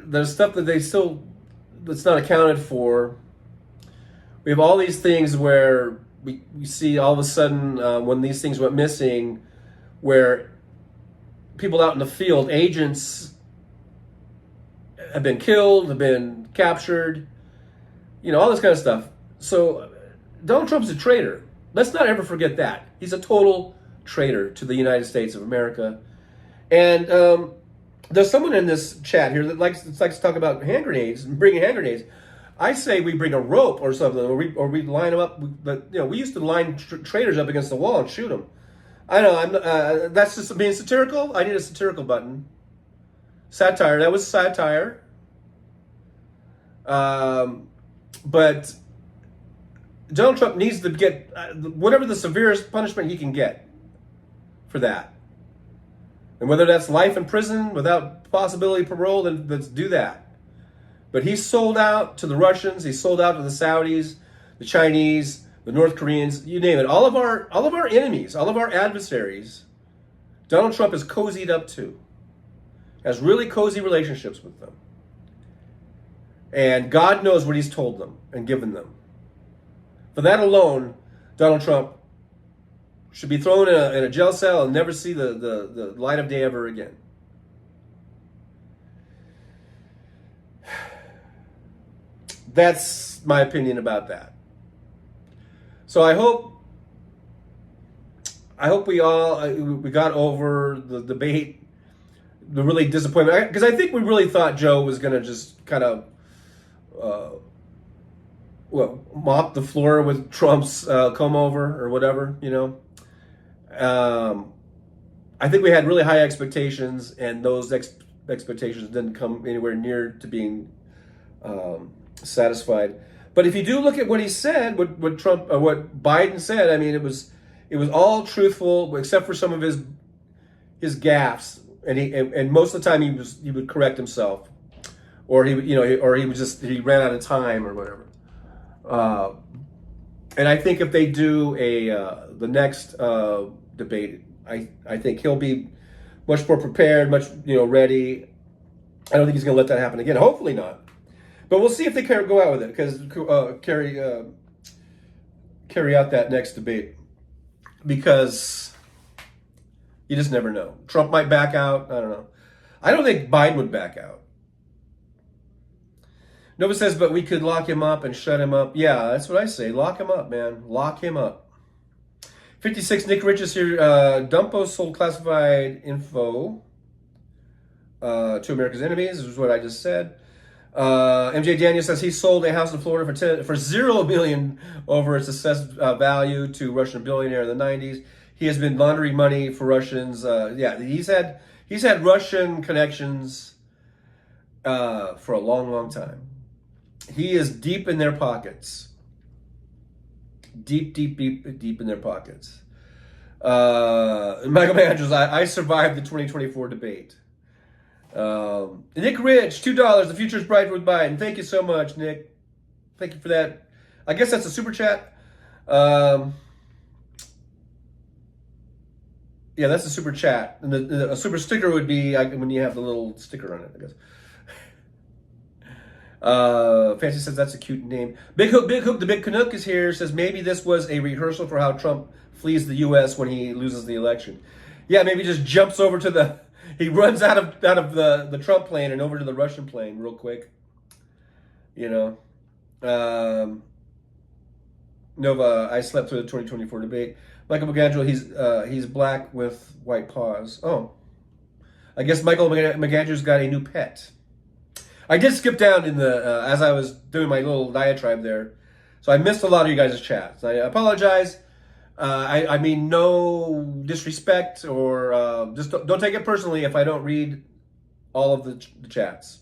the stuff that that's not accounted for. We have all these things where we see all of a sudden when these things went missing, where people out in the field, agents, have been killed, have been captured, all this kind of stuff. So Donald Trump's a traitor. Let's not ever forget that. He's a total traitor to the United States of America. And there's someone in this chat here that likes to talk about hand grenades and bringing hand grenades. I say we bring a rope or something, or we line them up. But we used to line traitors up against the wall and shoot them. I know that's just being satirical. I need a satirical button. Satire. That was satire. But Donald Trump needs to get whatever the severest punishment he can get for that. And whether that's life in prison without possibility of parole, then let's do that. But he's sold out to the Russians. He's sold out to the Saudis, the Chinese, the North Koreans, you name it. All of our enemies, all of our adversaries, Donald Trump is cozied up to. Has really cozy relationships with them. And God knows what he's told them and given them. For that alone, Donald Trump should be thrown in a jail cell and never see the light of day ever again. That's my opinion about that. So I hope we got over the debate, the really disappointment, because I think we really thought Joe was going to just kind of mop the floor with Trump's comb over or whatever, I think we had really high expectations, and those expectations didn't come anywhere near to being satisfied. But if you do look at what he said, what Biden said, I mean, it was all truthful except for some of his gaffes, and most of the time he would correct himself, or he ran out of time or whatever. And I think if they do the next debate, I think he'll be much more prepared, much ready. I don't think he's going to let that happen again. Hopefully not. But we'll see if they can go out with it, because carry out that next debate, because you just never know. Trump might back out. I don't know. I don't think Biden would back out. Nova says, but we could lock him up and shut him up. Yeah, that's what I say. Lock him up, man. Lock him up. 56, Nick Richards here. Dumpo sold classified info to America's enemies. This is what I just said. MJ Daniel says he sold a house in Florida for $0 million over its assessed value to Russian billionaire in the 90s. He has been laundering money for Russians. He's had Russian connections for a long, long time. He is deep in their pockets. Deep in their pockets. Michael Andrews, I survived the 2024 debate. Nick Rich, $2. The future is bright with Biden. Thank you so much, Nick. Thank you for that. I guess that's a super chat. Yeah, that's a super chat. And a super sticker would be when you have the little sticker on it, I guess. Fancy says that's a cute name. Big Hook, the Big Canuck is here. Says maybe this was a rehearsal for how Trump flees the U.S. when he loses the election. Yeah, maybe just jumps over to he runs out of the Trump plane and over to the Russian plane real quick. You know. Nova, I slept through the 2024 debate. Michael McAndrew, he's black with white paws. Oh, I guess Michael McAndrew's got a new pet. I did skip down in the as I was doing my little diatribe there, so I missed a lot of you guys' chats. I apologize. I mean no disrespect or just don't take it personally if I don't read all of the chats,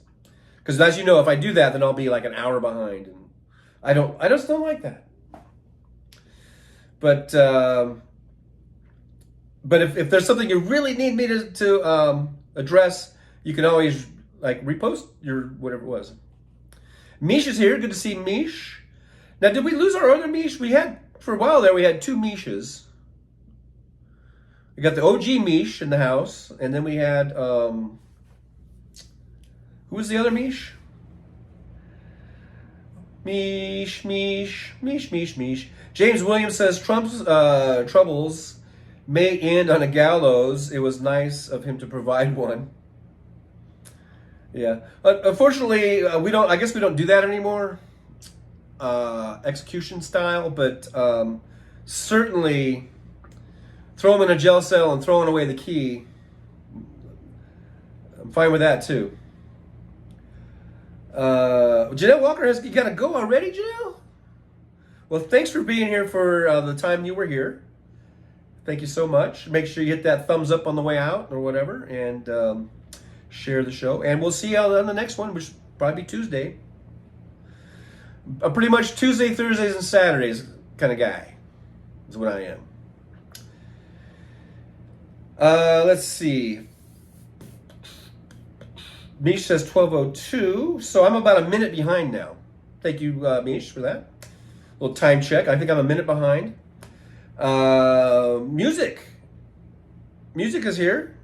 because as you know, if I do that, then I'll be like an hour behind, and I just don't like that. But if there's something you really need me to address, you can always like repost your whatever it was. Mish is here. Good to see Mish. Now, did we lose our other Mish? We had for a while there. We had two Mishes. We got the OG Mish in the house, and then we had who was the other Mish? Mish. James Williams says Trump's troubles may end on a gallows. It was nice of him to provide one. Yeah. Unfortunately, we don't. I guess we don't do that anymore, execution style. But certainly, throw him in a jail cell and throwing away the key. I'm fine with that too. Janelle Walker has you got to go already, Janelle. Well, thanks for being here for the time you were here. Thank you so much. Make sure you hit that thumbs up on the way out or whatever, and share the show. And we'll see you on the next one, which will probably be Tuesday. I'm pretty much Tuesday, Thursdays, and Saturdays kind of guy is what I am. Let's see. Mish says 12:02, so I'm about a minute behind now. Thank you, Mish, for that. Little time check. I think I'm a minute behind. Music is here.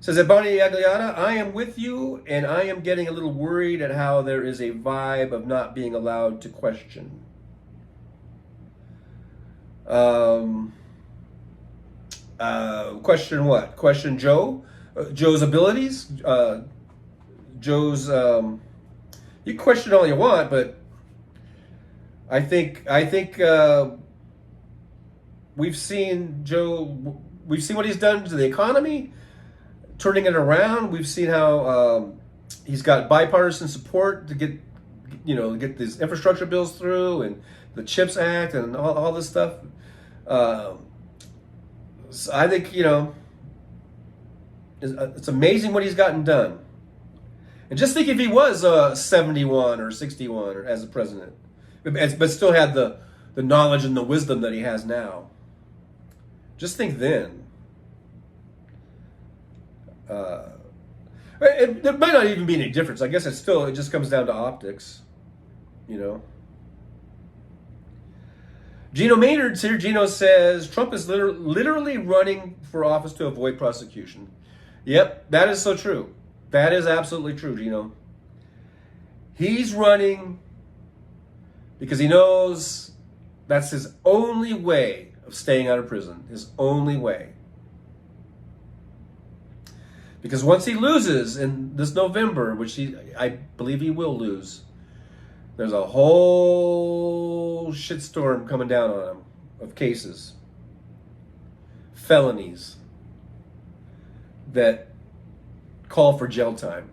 Says Ebony Agliata, I am with you, and I am getting a little worried at how there is a vibe of not being allowed to question. Question what? Question Joe? Joe's abilities? Joe's you can question all you want, but I think we've seen what he's done to the economy, turning it around. We've seen how he's got bipartisan support to get these infrastructure bills through, and the CHIPS Act, and all this stuff. So I think it's amazing what he's gotten done. And just think if he was 71 or 61 or as a president, but still had the knowledge and the wisdom that he has now. Just think then. There might not even be any difference. I guess it just comes down to optics, Gino Maynard's here. Gino says Trump is literally running for office to avoid prosecution. Yep, that is so true. That is absolutely true, Gino. He's running because he knows that's his only way of staying out of prison. His only way. Because once he loses in this November, which I believe he will lose, there's a whole shitstorm coming down on him of cases, felonies that call for jail time.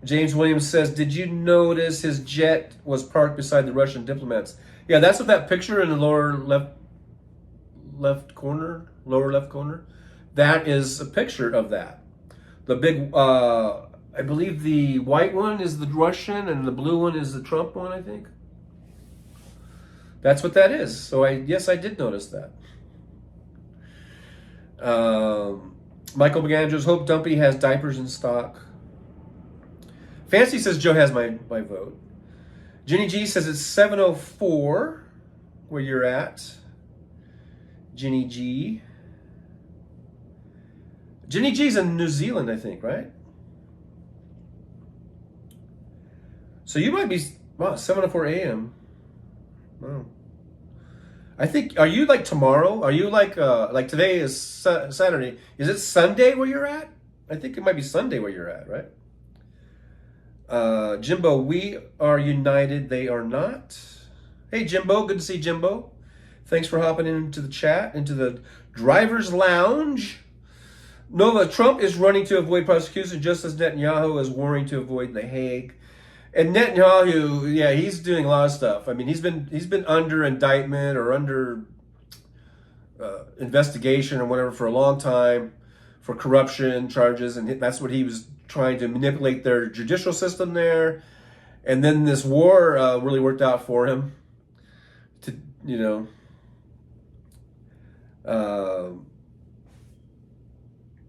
James Williams says, did you notice his jet was parked beside the Russian diplomats? Yeah, that's what that picture in the lower left corner. That is a picture of that. The big, I believe the white one is the Russian and the blue one is the Trump one, I think. That's what that is. So yes, I did notice that. Michael McAndrews, hope Dumpy has diapers in stock. Fancy says Joe has my vote. Jenny G says it's 7:04 where you're at. Jenny G. Jenny G's in New Zealand, I think, right? So you might be, wow, 7:04 a.m. Wow. I think, are you like tomorrow? Are you like today is Saturday. Is it Sunday where you're at? I think it might be Sunday where you're at, right? Jimbo, we are united, they are not. Hey, Jimbo, good to see Jimbo. Thanks for hopping into the chat, into the driver's lounge. Nova, Trump is running to avoid prosecution just as Netanyahu is warring to avoid The Hague. And Netanyahu, yeah, he's doing a lot of stuff. I mean, he's been under indictment or under investigation or whatever for a long time for corruption charges, and that's what he was trying to manipulate their judicial system there. And then this war really worked out for him. To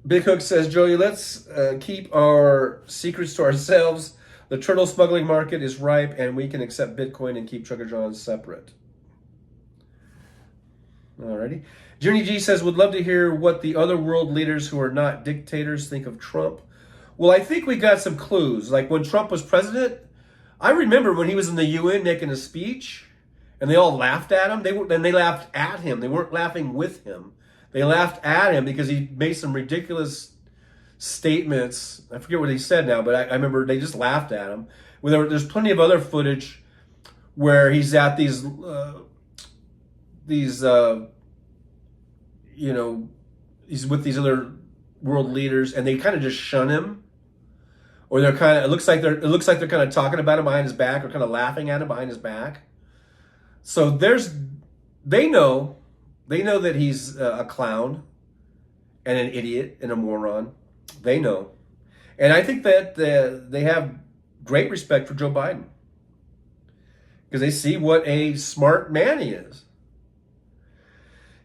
Big Hook says, Joey, let's keep our secrets to ourselves. The turtle smuggling market is ripe, and we can accept Bitcoin and keep Trucker John separate. Alrighty. Journey G says, would love to hear what the other world leaders who are not dictators think of Trump. Well, I think we got some clues. Like when Trump was president, I remember when he was in the UN making a speech, and they all laughed at him. They laughed at him. They weren't laughing with him. They laughed at him because he made some ridiculous statements. I forget what he said now, but I remember they just laughed at him. There's plenty of other footage where he's at these he's with these other world leaders, and they kind of just shun him, or it looks like they're kind of talking about him behind his back, or kind of laughing at him behind his back. So they know that he's a clown and an idiot and a moron. They know. And I think that they have great respect for Joe Biden because they see what a smart man he is.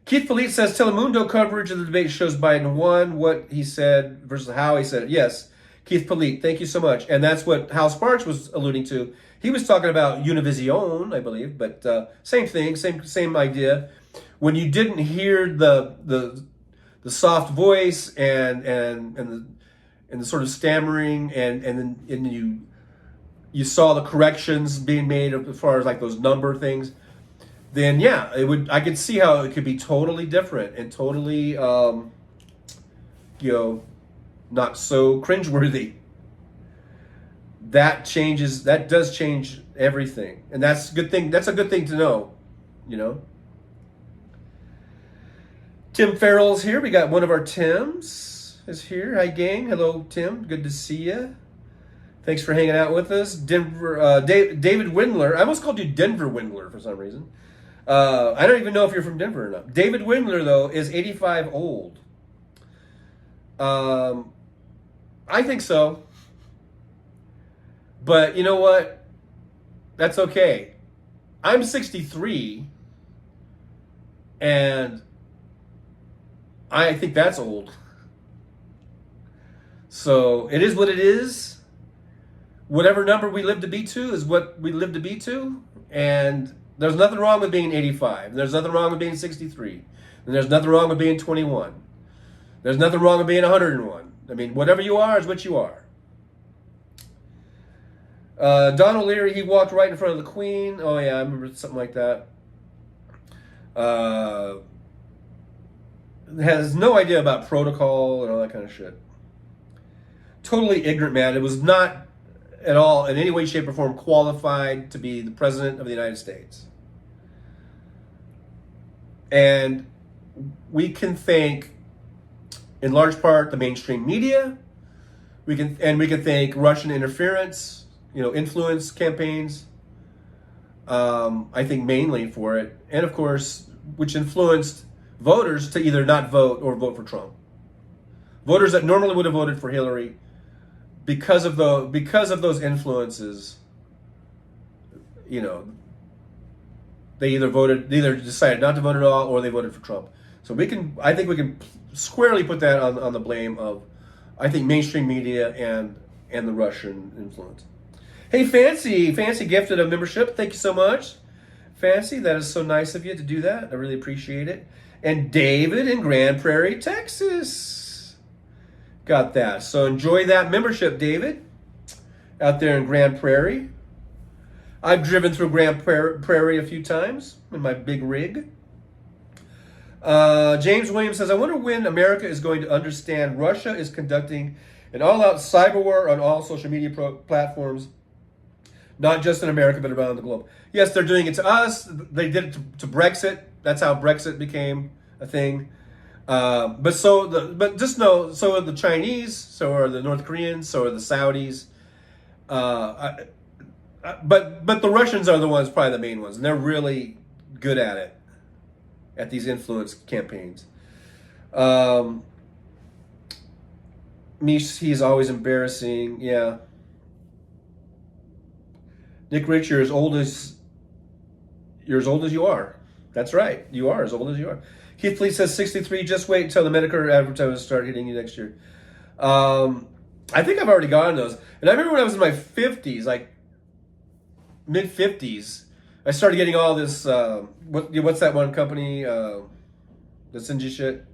Keith Felice says, Telemundo coverage of the debate shows Biden won. What he said versus how he said it. Yes, Keith Felice, thank you so much. And that's what Hal Sparks was alluding to. He was talking about Univision, I believe, but same thing, same idea. When you didn't hear the soft voice and the sort of stammering and then you saw the corrections being made as far as like those number things, then yeah, I could see how it could be totally different and totally not so cringeworthy. That does change everything. And that's a good thing. That's a good thing to know, Tim Farrell's here. We got one of our Tims is here. Hi, gang. Hello, Tim. Good to see you. Thanks for hanging out with us. Denver, David Windler. I almost called you Denver Windler for some reason. I don't even know if you're from Denver or not. David Windler, though, is 85 old. I think so. But you know what? That's okay. I'm 63, and I think that's old. So it is what it is. Whatever number we live to be to is what we live to be to. And there's nothing wrong with being 85. There's nothing wrong with being 63. And there's nothing wrong with being 21. There's nothing wrong with being 101. I mean, whatever you are is what you are. Don O'Leary, he walked right in front of the Queen. Oh yeah, I remember something like that. Has no idea about protocol and all that kind of shit. Totally ignorant man. It was not at all, in any way, shape, or form, qualified to be the president of the United States. And we can thank, in large part, the mainstream media. We can thank Russian interference, influence campaigns. I think mainly for it, and of course, which influenced voters to either not vote or vote for Trump. Voters that normally would have voted for Hillary, because of those influences, they either decided not to vote at all, or they voted for Trump. So I think we can squarely put that on the blame of, I think, mainstream media and the Russian influence. Hey, Fancy gifted a membership. Thank you so much, Fancy. That is so nice of you to do that. I really appreciate it. And David in Grand Prairie, Texas, got that. So enjoy that membership, David, out there in Grand Prairie. I've driven through Grand Prairie a few times in my big rig. James Williams says, I wonder when America is going to understand Russia is conducting an all-out cyber war on all social media platforms, not just in America, but around the globe. Yes, they're doing it to us. They did it to Brexit. That's how Brexit became a thing. But just know, so are the Chinese, so are the North Koreans, so are the Saudis. But the Russians are the ones, probably the main ones, and they're really good at it, at these influence campaigns. He's always embarrassing. Yeah. Nick Rich, you're as old as you are. That's right. You are as old as you are. Keith Lee says 63. Just wait until the Medicare advertisements start hitting you next year. I think I've already gotten those. And I remember when I was in my 50s, like mid 50s, I started getting all this. What's that one company that sends you shit?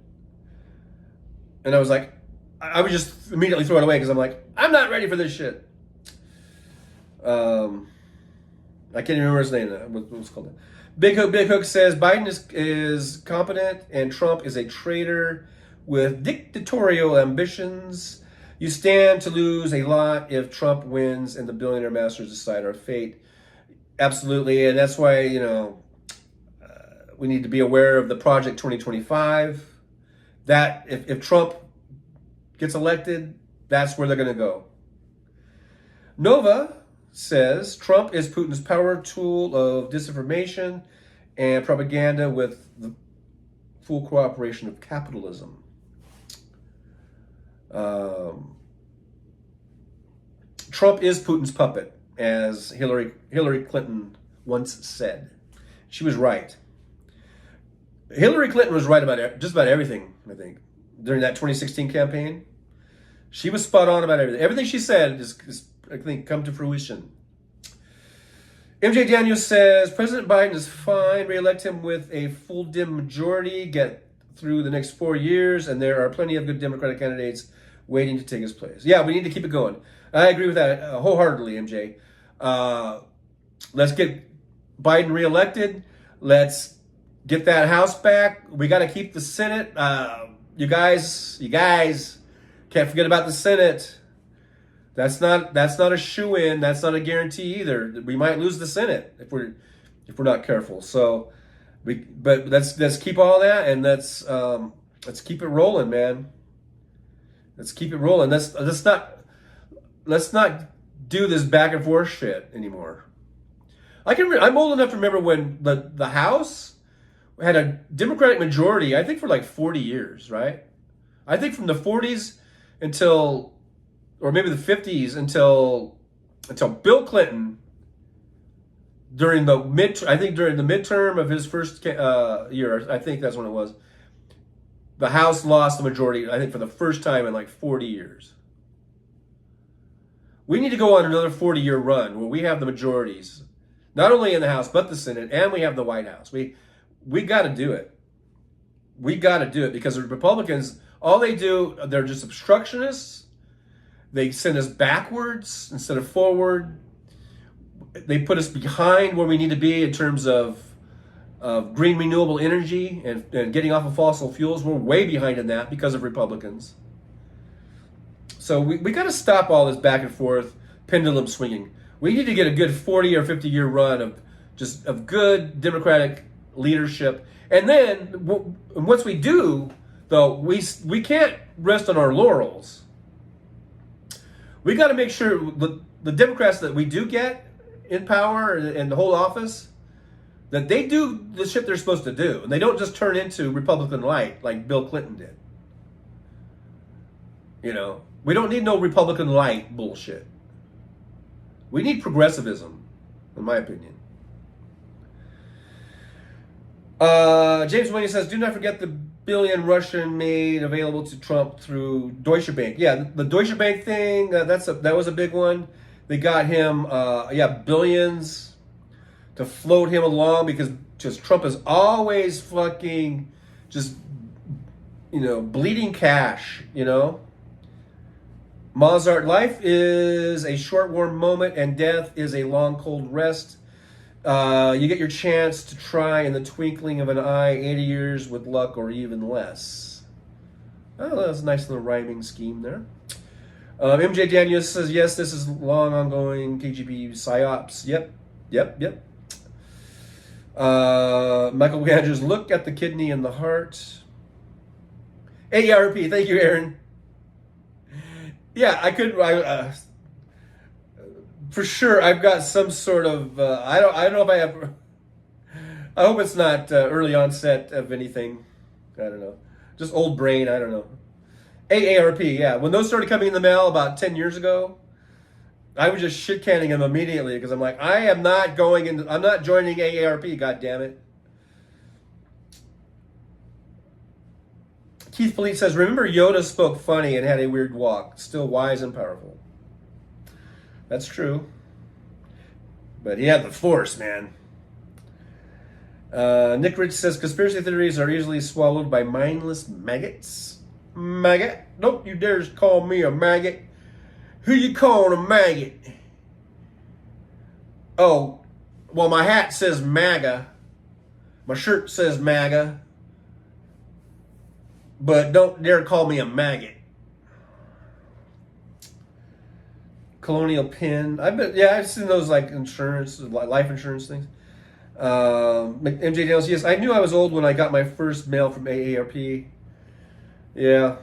And I was like, I would just immediately throw it away because I'm like, I'm not ready for this shit. I can't even remember his name. What's called? Big Hook says Biden is competent and Trump is a traitor with dictatorial ambitions. You stand to lose a lot if Trump wins and the billionaire masters decide our fate. Absolutely, and that's why we need to be aware of the Project 2025. That if Trump gets elected, that's where they're going to go. Nova says Trump is Putin's power tool of disinformation and propaganda with the full cooperation of capitalism. Trump is Putin's puppet, as Hillary Clinton once said. She was right. Hillary Clinton was right about just about everything, I think, during that 2016 campaign. She was spot on about everything. Everything she said is I think, come to fruition. MJ Daniels says, President Biden is fine. Re-elect him with a full Dem majority. Get through the next 4 years, and there are plenty of good Democratic candidates waiting to take his place. Yeah, we need to keep it going. I agree with that wholeheartedly, MJ. Let's get Biden re-elected. Let's get that House back. We got to keep the Senate. You guys can't forget about the Senate. That's not a shoo-in. That's not a guarantee either. We might lose the Senate if we're not careful. So, but let's keep all that, and let's keep it rolling, man. Let's keep it rolling. Let's not do this back and forth shit anymore. I'm old enough to remember when the House had a Democratic majority. I think for like 40 years, right? I think from the 40s until. Or maybe the 50s until Bill Clinton during the midterm of his first year, I think that's when it was. The House lost the majority, I think, for the first time in like 40 years. We need to go on another 40-year run where we have the majorities, not only in the House but the Senate, and we have the White House. We got to do it. We got to do it because the Republicans, all they do, they're just obstructionists. They send us backwards instead of forward. They put us behind where we need to be in terms of green renewable energy and getting off of fossil fuels. We're way behind in that because of Republicans. So we got to stop all this back and forth pendulum swinging. We need to get a good 40 or 50 year run of good Democratic leadership. And then once we do, though, we can't rest on our laurels. We got to make sure the Democrats that we do get in power and the whole office, that they do the shit they're supposed to do. And they don't just turn into Republican light like Bill Clinton did. You know, we don't need no Republican light bullshit. We need progressivism, in my opinion. James Williams says, do not forget the billion Russian made available to Trump through Deutsche Bank. Yeah, the Deutsche Bank thing, that was a big one. They got him, billions to float him along because just Trump is always fucking just, bleeding cash, Mozart, life is a short, warm moment, and death is a long, cold rest. You get your chance to try in the twinkling of an eye, 80 years with luck or even less. Oh, that's a nice little rhyming scheme there. MJ Daniels says, yes, this is long, ongoing KGB psyops. Yep. Michael Andrews, look at the kidney and the heart. AARP, thank you, Aaron. Yeah, I could. For sure, I've got some sort of. I don't know if I have. I hope it's not early onset of anything. I don't know. Just old brain. I don't know. AARP. Yeah, when those started coming in the mail about 10 years ago, I was just shit canning them immediately because I'm like, I am not going into. I'm not joining AARP. God damn it. Keith Polite says, remember Yoda spoke funny and had a weird walk, still wise and powerful. That's true. But he had the force, man. Nick Rich says, conspiracy theories are easily swallowed by mindless maggots. Maggot? Don't you dare call me a maggot. Who you calling a maggot? Oh, well, my hat says MAGA. My shirt says MAGA. But don't dare call me a maggot. Colonial Pin. I've seen those like insurance, life insurance things. MJ Daniels, yes, I knew I was old when I got my first mail from AARP. Yeah.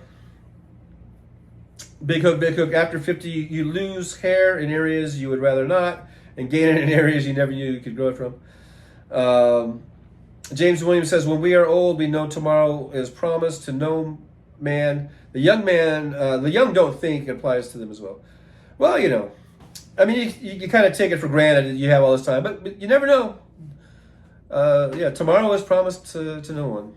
Big Hook. After 50, you lose hair in areas you would rather not, and gain it in areas you never knew you could grow it from. James Williams says, when we are old, we know tomorrow is promised to no man. The young don't think it applies to them as well. Well, I mean, you kind of take it for granted that you have all this time, but you never know. Tomorrow is promised to no one.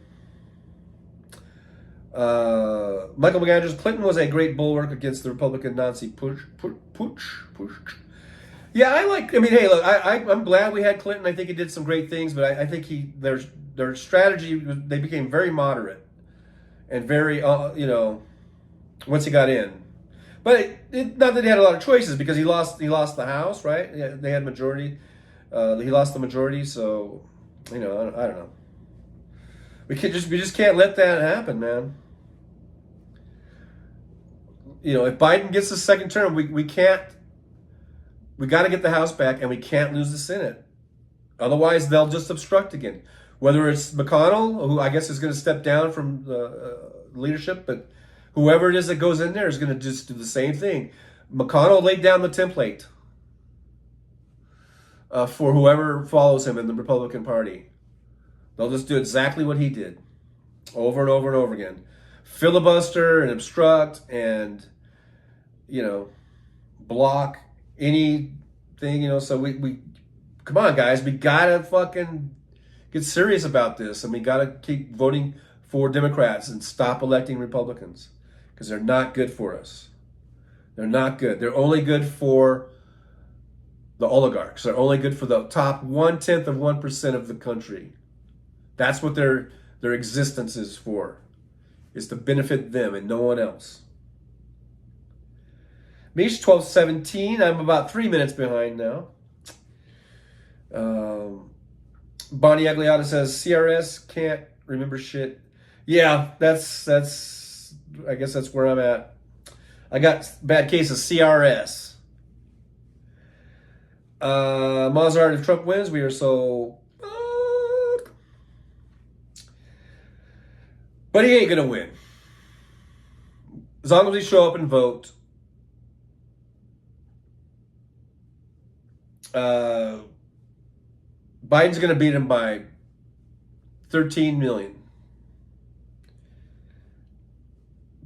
Michael McAndrews, Clinton was a great bulwark against the Republican Nazi push. Yeah, hey, look, I'm glad we had Clinton. I think he did some great things, but I think their strategy, they became very moderate and very, once he got in. But not that he had a lot of choices because he lost the House, right? Yeah, they had majority. He lost the majority, so, I don't know. We just can't let that happen, man. If Biden gets the second term, we can't. We got to get the House back, and we can't lose the Senate. Otherwise, they'll just obstruct again. Whether it's McConnell, who I guess is going to step down from the leadership, but whoever it is that goes in there is going to just do the same thing. McConnell laid down the template for whoever follows him in the Republican Party. They'll just do exactly what he did over and over and over again. Filibuster and obstruct and, block anything, so we come on, guys, we gotta fucking get serious about this, and we gotta keep voting for Democrats and stop electing Republicans because they're not good for us. They're not good. They're only good for the oligarchs. They're only good for the top 0.1% of the country. That's what their existence is for, is to benefit them and no one else. Mish 1217. I'm about 3 minutes behind now. Bonnie Agliata says CRS can't remember shit. Yeah, that's. I guess that's where I'm at. I got bad case of CRS. Mozart, if Trump wins, we are so. But he ain't going to win. As long as we show up and vote, Biden's going to beat him by 13 million.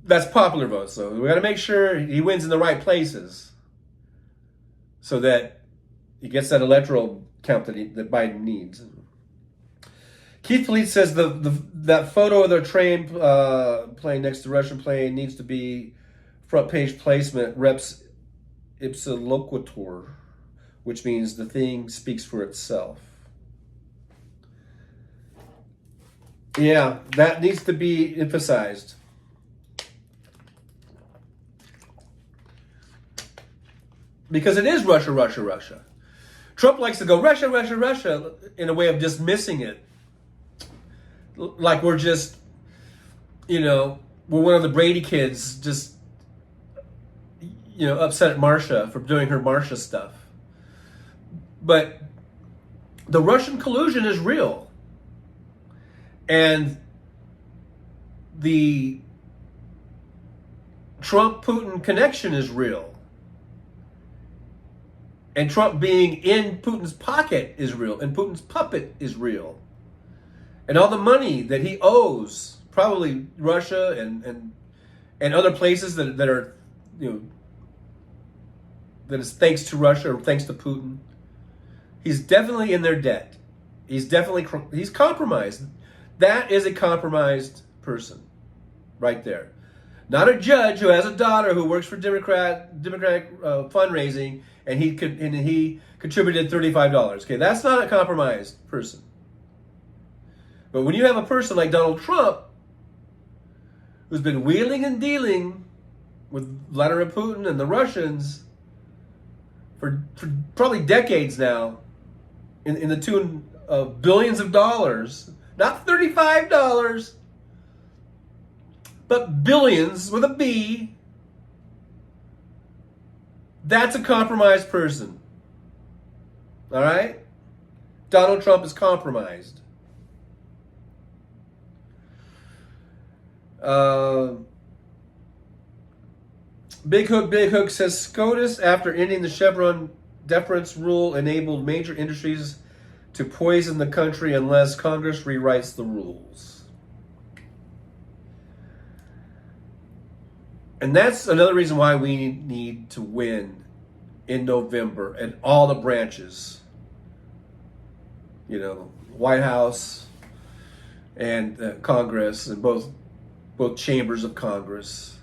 That's popular votes, so we got to make sure he wins in the right places so that he gets that electoral count that Biden needs. Keith Fleet says that photo of the train plane next to the Russian plane needs to be front page placement, reps ipsa loquitur, which means the thing speaks for itself. Yeah, that needs to be emphasized. Because it is Russia, Russia, Russia. Trump likes to go Russia, Russia, Russia in a way of dismissing it. Like we're just, we're one of the Brady kids just, upset at Marsha for doing her Marsha stuff. But the Russian collusion is real. And the Trump-Putin connection is real. And Trump being in Putin's pocket is real. And Putin's puppet is real. And all the money that he owes, probably Russia and other places that are, that is thanks to Russia or thanks to Putin. He's definitely in their debt. He's compromised. That is a compromised person right there. Not a judge who has a daughter who works for Democratic fundraising and he contributed $35. Okay, that's not a compromised person. But when you have a person like Donald Trump, who's been wheeling and dealing with Vladimir Putin and the Russians for probably decades now, in the tune of billions of dollars, not $35, but billions with a B, that's a compromised person. All right? Donald Trump is compromised. Big Hook says SCOTUS, after ending the Chevron deference rule, enabled major industries to poison the country unless Congress rewrites the rules. And that's another reason why we need to win in November and all the branches. White House and Congress and both chambers of Congress.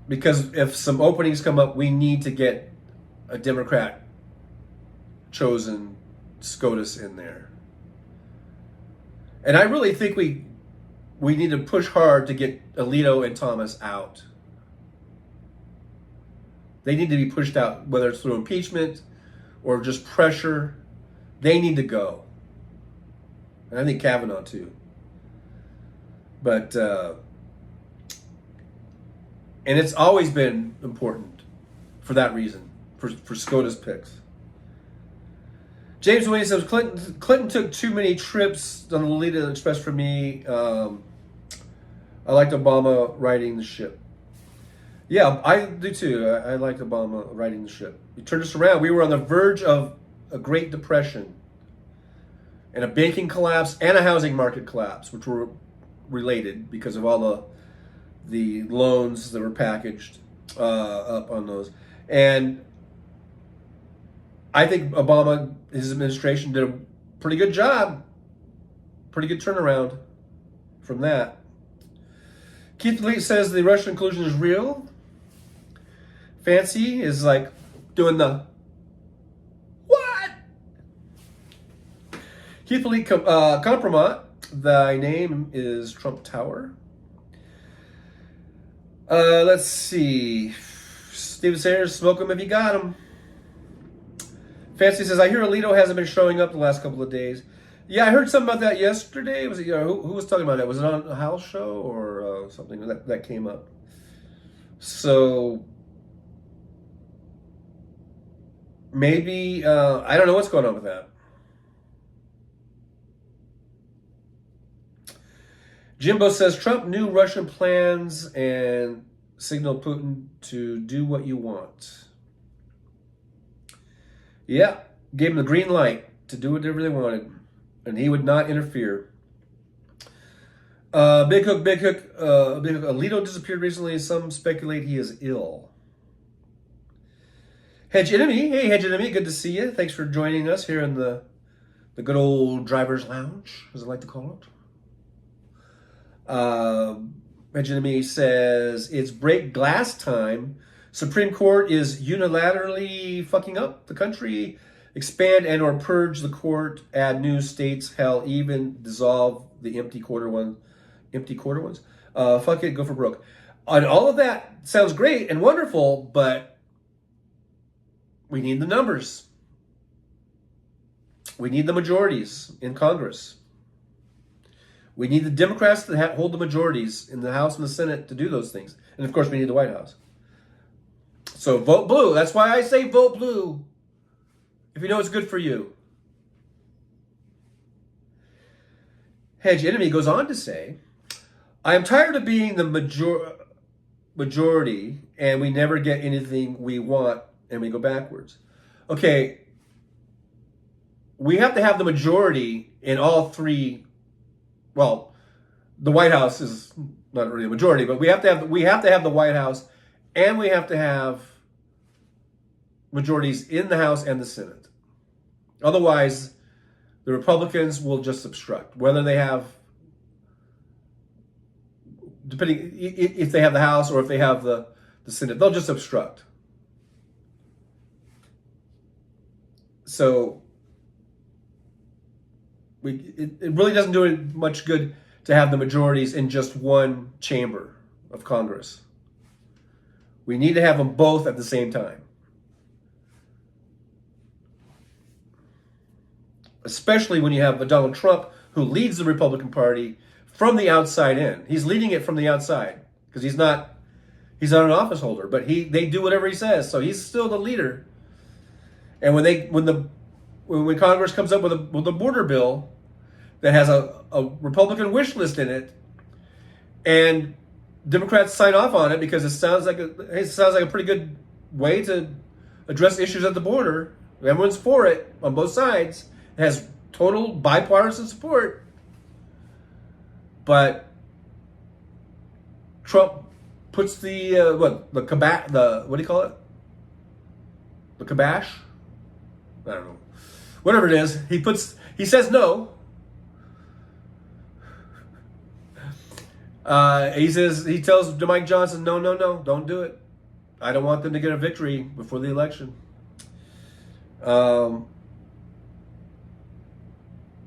Because if some openings come up, we need to get a Democrat chosen SCOTUS in there. And I really think we need to push hard to get Alito and Thomas out. They need to be pushed out, whether it's through impeachment or just pressure. They need to go. And I think Kavanaugh too. But, and it's always been important for that reason, for SCOTUS picks. James Wayne says, Clinton took too many trips on the Lolita Express for me. I liked Obama riding the ship. Yeah, I do too. I liked Obama riding the ship. He turned us around. We were on the verge of a Great Depression and a banking collapse and a housing market collapse, which were related because of all the loans that were packaged up on those. And I think Obama, his administration, did a pretty good job. Pretty good turnaround from that. Keith Lee says the Russian collusion is real. Fancy is like doing the what? Keith Lee compromat. Thy name is Trump Tower. Let's see. Steven Sayers, smoke him if you got him. Fancy says, I hear Alito hasn't been showing up the last couple of days. Yeah, I heard something about that yesterday. Was it who was talking about that? Was it on a house show or something that came up? So maybe I don't know what's going on with that. Jimbo says Trump knew Russian plans and signaled Putin to do what you want. Yeah, gave him the green light to do whatever they wanted, and he would not interfere. Big Hook. Alito disappeared recently. Some speculate he is ill. Hedge Enemy. Hey, Hedge Enemy. Good to see you. Thanks for joining us here in the good old driver's lounge, as I like to call it. Hedge Enemy says, it's break glass time. Supreme Court is unilaterally fucking up the country. Expand and or purge the court. Add new states. Hell, even dissolve the empty quarter ones. Fuck it, go for broke. And all of that sounds great and wonderful, but we need the numbers. We need the majorities in Congress. We need the Democrats to hold the majorities in the House and the Senate to do those things. And of course, we need the White House. So vote blue. That's why I say vote blue. If you know it's good for you. Hedge Enemy goes on to say, I am tired of being the majority and we never get anything we want and we go backwards. Okay, we have to have the majority in all three. Well, the White House is not really a majority, but we have to have the White House, and we have to have majorities in the House and the Senate. Otherwise, the Republicans will just obstruct. Whether they have, depending if they have the House or if they have the Senate, they'll just obstruct. So it really doesn't do it much good to have the majorities in just one chamber of Congress. We need to have them both at the same time. Especially when you have a Donald Trump who leads the Republican Party from the outside in. He's leading it from the outside because he's not an office holder, but they do whatever he says, so he's still the leader. And when Congress comes up with a border bill that has a Republican wish list in it, and Democrats sign off on it because it sounds like a pretty good way to address issues at the border. Everyone's for it on both sides. It has total bipartisan support. But Trump puts what do you call it? The kibosh? I don't know. Whatever it is, he says no. He tells Mike Johnson, no, don't do it. I don't want them to get a victory before the election.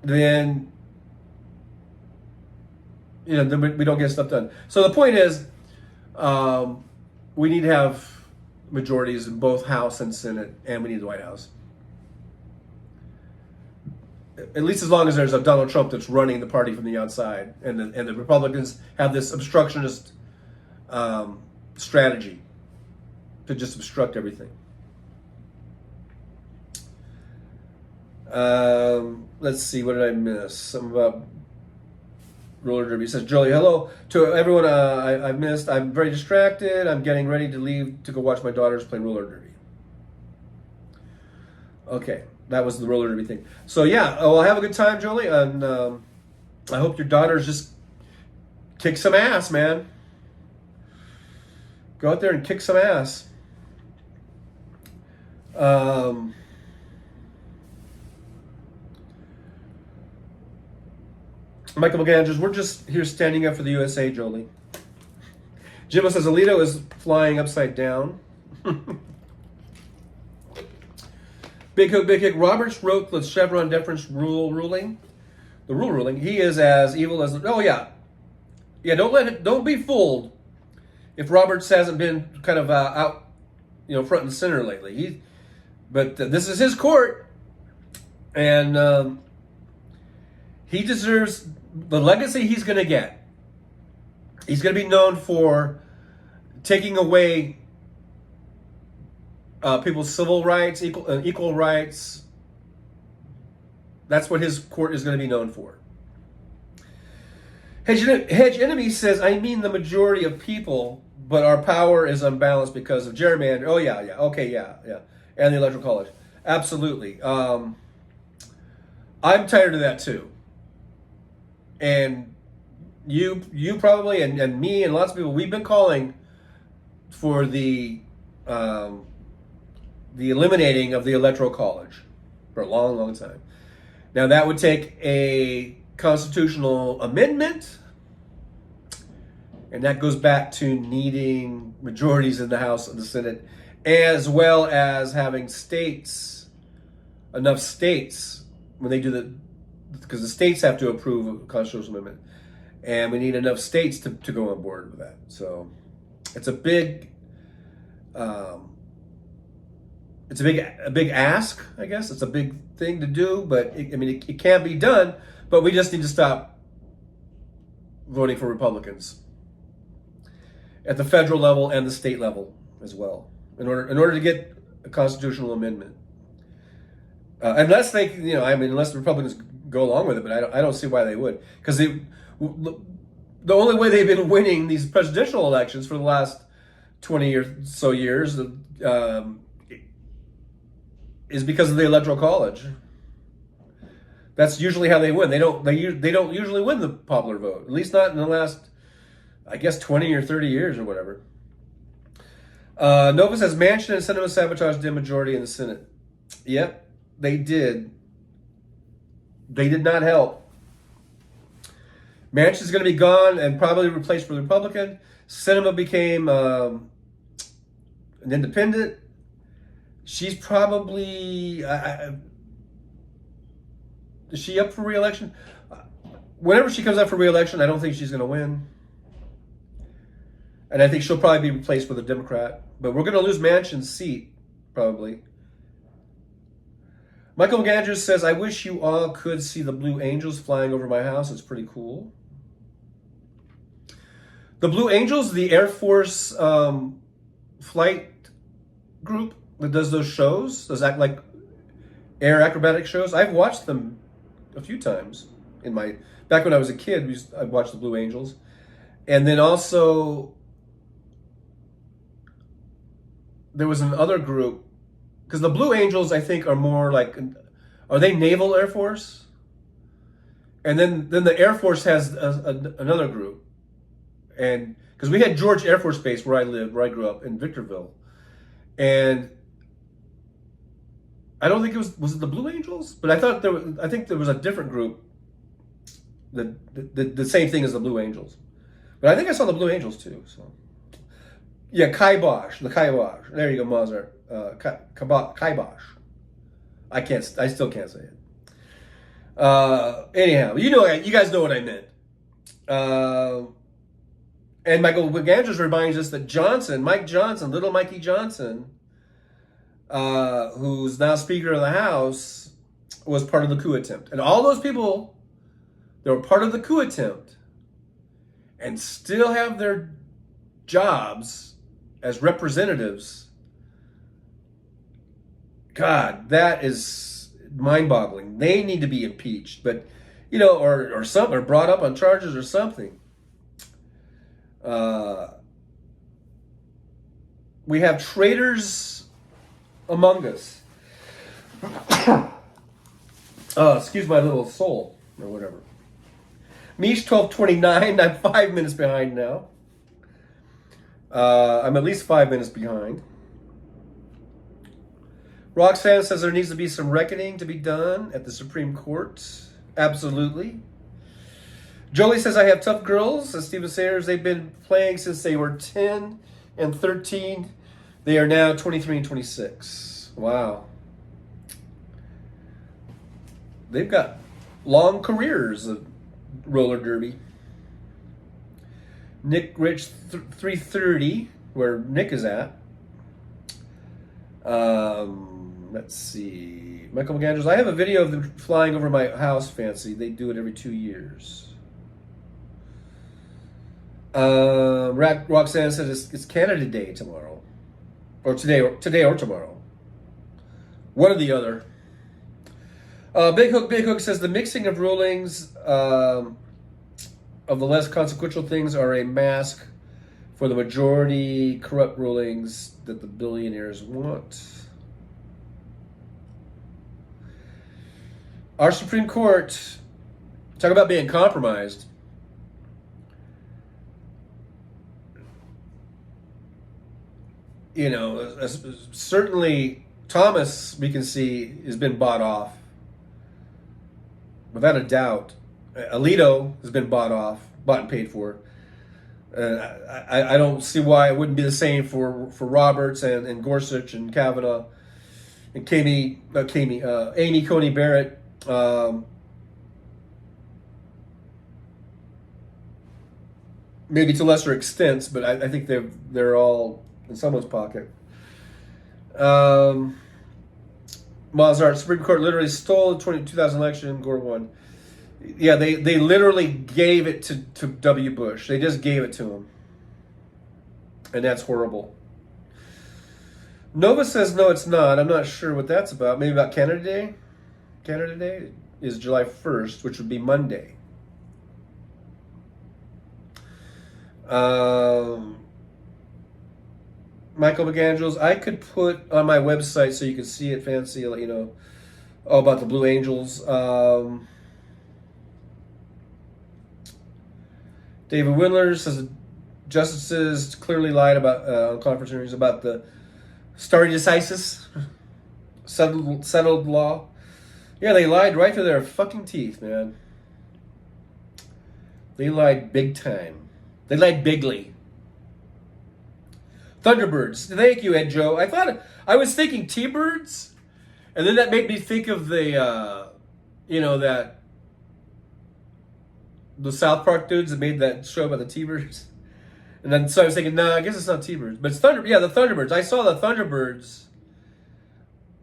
Then we don't get stuff done. So the point is, we need to have majorities in both House and Senate, and we need the White House. At least as long as there's a Donald Trump that's running the party from the outside, and the Republicans have this obstructionist strategy to just obstruct everything. Let's see, what did I miss? Something about roller derby. It says, Jolie, hello to everyone I've missed. I'm very distracted. I'm getting ready to leave to go watch my daughters play roller derby. Okay. That was the roller derby thing. So yeah, well, have a good time, Jolie, and I hope your daughters just kick some ass, man. Go out there and kick some ass. Michael McAndrews, we're just here standing up for the USA, Jolie. Jimbo says Alito is flying upside down. Big Hook. Roberts wrote the Chevron deference ruling. The rule ruling. He is as evil as. Oh yeah. Don't be fooled. If Roberts hasn't been kind of out, front and center lately. But this is his court, and he deserves the legacy he's going to get. He's going to be known for taking away people's civil rights, equal rights. That's what his court is going to be known for. Hedge Enemy says, I mean the majority of people, but our power is unbalanced because of gerrymandering. Oh, yeah. Okay, yeah. And the Electoral College. Absolutely. I'm tired of that, too. And you probably, and me and lots of people, we've been calling for the eliminating of the Electoral College for a long, long time. Now, that would take a constitutional amendment, and that goes back to needing majorities in the House and the Senate, as well as having enough states, when they do because the states have to approve a constitutional amendment, and we need enough states to go on board with that. So it's a big ask, I guess. It's a big thing to do, but it can be done. But we just need to stop voting for Republicans at the federal level and the state level as well, in order to get a constitutional amendment. Unless unless the Republicans go along with it, but I don't see why they would, because the only way they've been winning these presidential elections for the last 20 or so years is because of the Electoral College. That's usually how they win. They don't usually win the popular vote, at least not in the last, I guess, 20 or 30 years or whatever. Nova says Manchin and Sinema sabotaged the majority in the Senate. Yep, they did. They did not help. Manchin's going to be gone and probably replaced with a Republican. Sinema became an independent. She's probably... is she up for re-election? Whenever she comes up for re-election, I don't think she's going to win. And I think she'll probably be replaced with a Democrat. But we're going to lose Manchin's seat, probably. Michael McAndrews says, I wish you all could see the Blue Angels flying over my house. It's pretty cool. The Blue Angels, the Air Force flight group that does those shows, those like air acrobatic shows. I've watched them a few times back when I was a kid. I watched the Blue Angels, and then also there was another group, because the Blue Angels, I think, are more like, are they Naval Air Force? And then the Air Force has another group, and because we had George Air Force Base where I grew up in Victorville, and I don't think it was it the Blue Angels? But I think there was a different group the same thing as the Blue Angels. But I think I saw the Blue Angels too. So yeah, Kibosh, the Kibosh. There you go, Mozart. Kibosh. I still can't say it. Anyhow, you guys know what I meant. And Michael McAndrews reminds us that Mike Johnson, little Mikey Johnson, who's now Speaker of the House, was part of the coup attempt. And all those people that were part of the coup attempt and still have their jobs as representatives, God, that is mind-boggling. They need to be impeached, but or brought up on charges or something. We have traitors among us. Excuse my little soul, or whatever. Mish 1229, I'm 5 minutes behind now. I'm at least 5 minutes behind. Roxanne says there needs to be some reckoning to be done at the Supreme Court. Absolutely. Jolie says, I have tough girls. As Stephen Sayers, they've been playing since they were 10 and 13. They are now 23 and 26. Wow. They've got long careers of roller derby. Nick Rich 330, where Nick is at. Let's see. Michael McAndrews, I have a video of them flying over my house, Fancy. They do it every 2 years. Roxanne said it's Canada Day tomorrow. Or today or tomorrow. One or the other. Big Hook says the mixing of rulings of the less consequential things are a mask for the majority corrupt rulings that the billionaires want. Our Supreme Court, talk about being compromised. You know, certainly Thomas, we can see, has been bought off. Without a doubt. Alito has been bought and paid for. I don't see why it wouldn't be the same for Roberts and Gorsuch and Kavanaugh and Amy Coney Barrett. Maybe to lesser extents, but I think they're all in someone's pocket. Mozart, Supreme Court literally stole the 2000 election. Gore won. Yeah, they literally gave it to W. Bush. They just gave it to him. And that's horrible. Nova says, no, it's not. I'm not sure what that's about. Maybe about Canada Day? Canada Day is July 1st, which would be Monday. Michael McAndrews, I could put on my website so you can see it fancy, you know, all about the Blue Angels. David Windler says justices clearly lied about on conference hearings about the stare decisis, settled law. Yeah, they lied right through their fucking teeth, man. They lied big time. They lied bigly. Thunderbirds. Thank you, Ed Joe. I was thinking T-Birds, and then that made me think of the, the South Park dudes that made that show about the T-Birds. And then so I was thinking, nah, I guess it's not T-Birds, but it's the Thunderbirds. I saw the Thunderbirds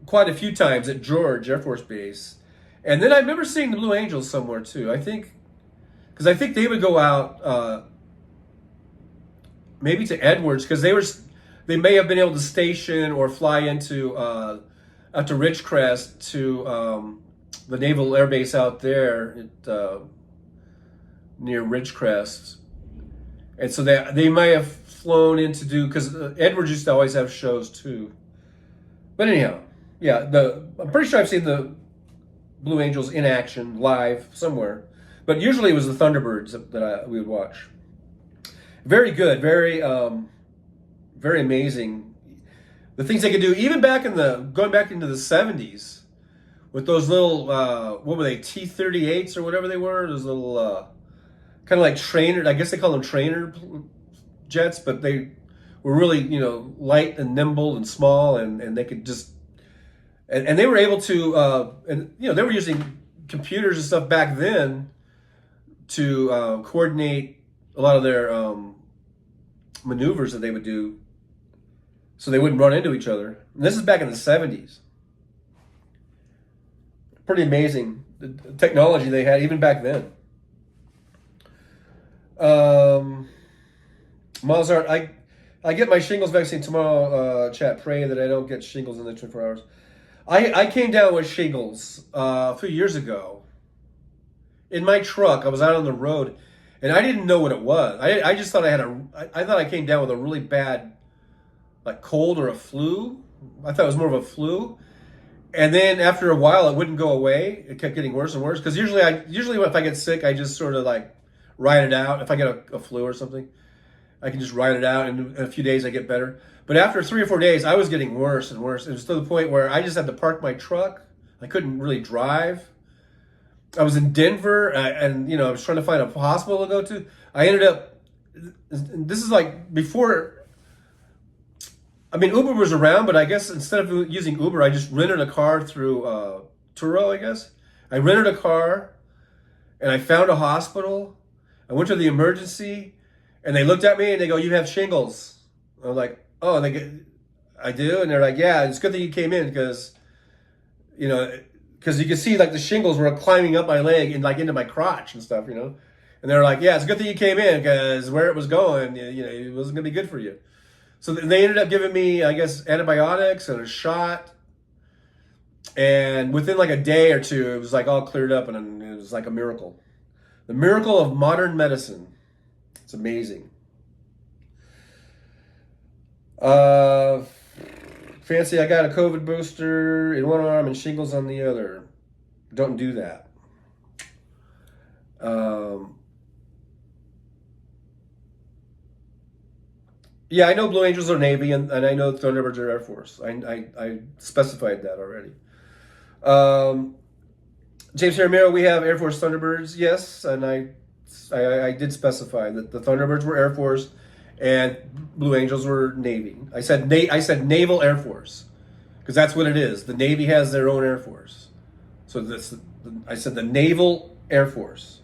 quite a few times at George Air Force Base, and then I remember seeing the Blue Angels somewhere too. I think they would go out. Maybe to Edwards, because they may have been able to station or fly into out to Ridgecrest to the Naval Air Base out there at, near Ridgecrest, and so they may have flown in to do, because Edwards used to always have shows too. But anyhow, yeah, I'm pretty sure I've seen the Blue Angels in action live somewhere, but usually it was the Thunderbirds that we would watch. Very good, very amazing. The things they could do, even going back into the 70s, with those little, what were they, T-38s or whatever they were, those little, kind of like trainer, I guess they call them trainer jets, but they were really, light and nimble and small, and they could just, and they were able to, they were using computers and stuff back then to coordinate a lot of their maneuvers that they would do so they wouldn't run into each other. And this is back in the 70s. Pretty amazing the technology they had even back then. Mozart, I get my shingles vaccine tomorrow, chat. Pray that I don't get shingles in the 24 hours. I came down with shingles a few years ago. In my truck, I was out on the road, and I didn't know what it was. I just thought I thought I came down with a really bad, like, cold or a flu. I thought it was more of a flu. And then after a while, it wouldn't go away. It kept getting worse and worse. Because usually if I get sick, I just sort of like ride it out. If I get a flu or something, I can just ride it out, and in a few days I get better. But after 3 or 4 days, I was getting worse and worse. It was to the point where I just had to park my truck. I couldn't really drive. I was in Denver, and I was trying to find a hospital to go to. I ended up, this is like before, Uber was around, but I guess instead of using Uber, I just rented a car through Turo, I guess. I rented a car, and I found a hospital. I went to the emergency, and they looked at me, and they go, "You have shingles." I was like, "Oh," and I do? And they're like, "Yeah, it's good that you came in, because you could see like the shingles were climbing up my leg and like into my crotch and stuff, And they're like, "Yeah, it's good that you came in, because where it was going, it wasn't going to be good for you." So they ended up giving me, I guess, antibiotics and a shot. And within like a day or two, it was like all cleared up, and it was like a miracle. The miracle of modern medicine. It's amazing. Fancy, I got a COVID booster in one arm and shingles on the other. Don't do that. Yeah, I know Blue Angels are Navy, and I know Thunderbirds are Air Force. I specified that already. James Ramiro, we have Air Force Thunderbirds, yes, and I did specify that the Thunderbirds were Air Force and Blue Angels were Navy. I said Naval Air Force because that's what it is. The Navy has their own Air Force, so I said the Naval Air Force,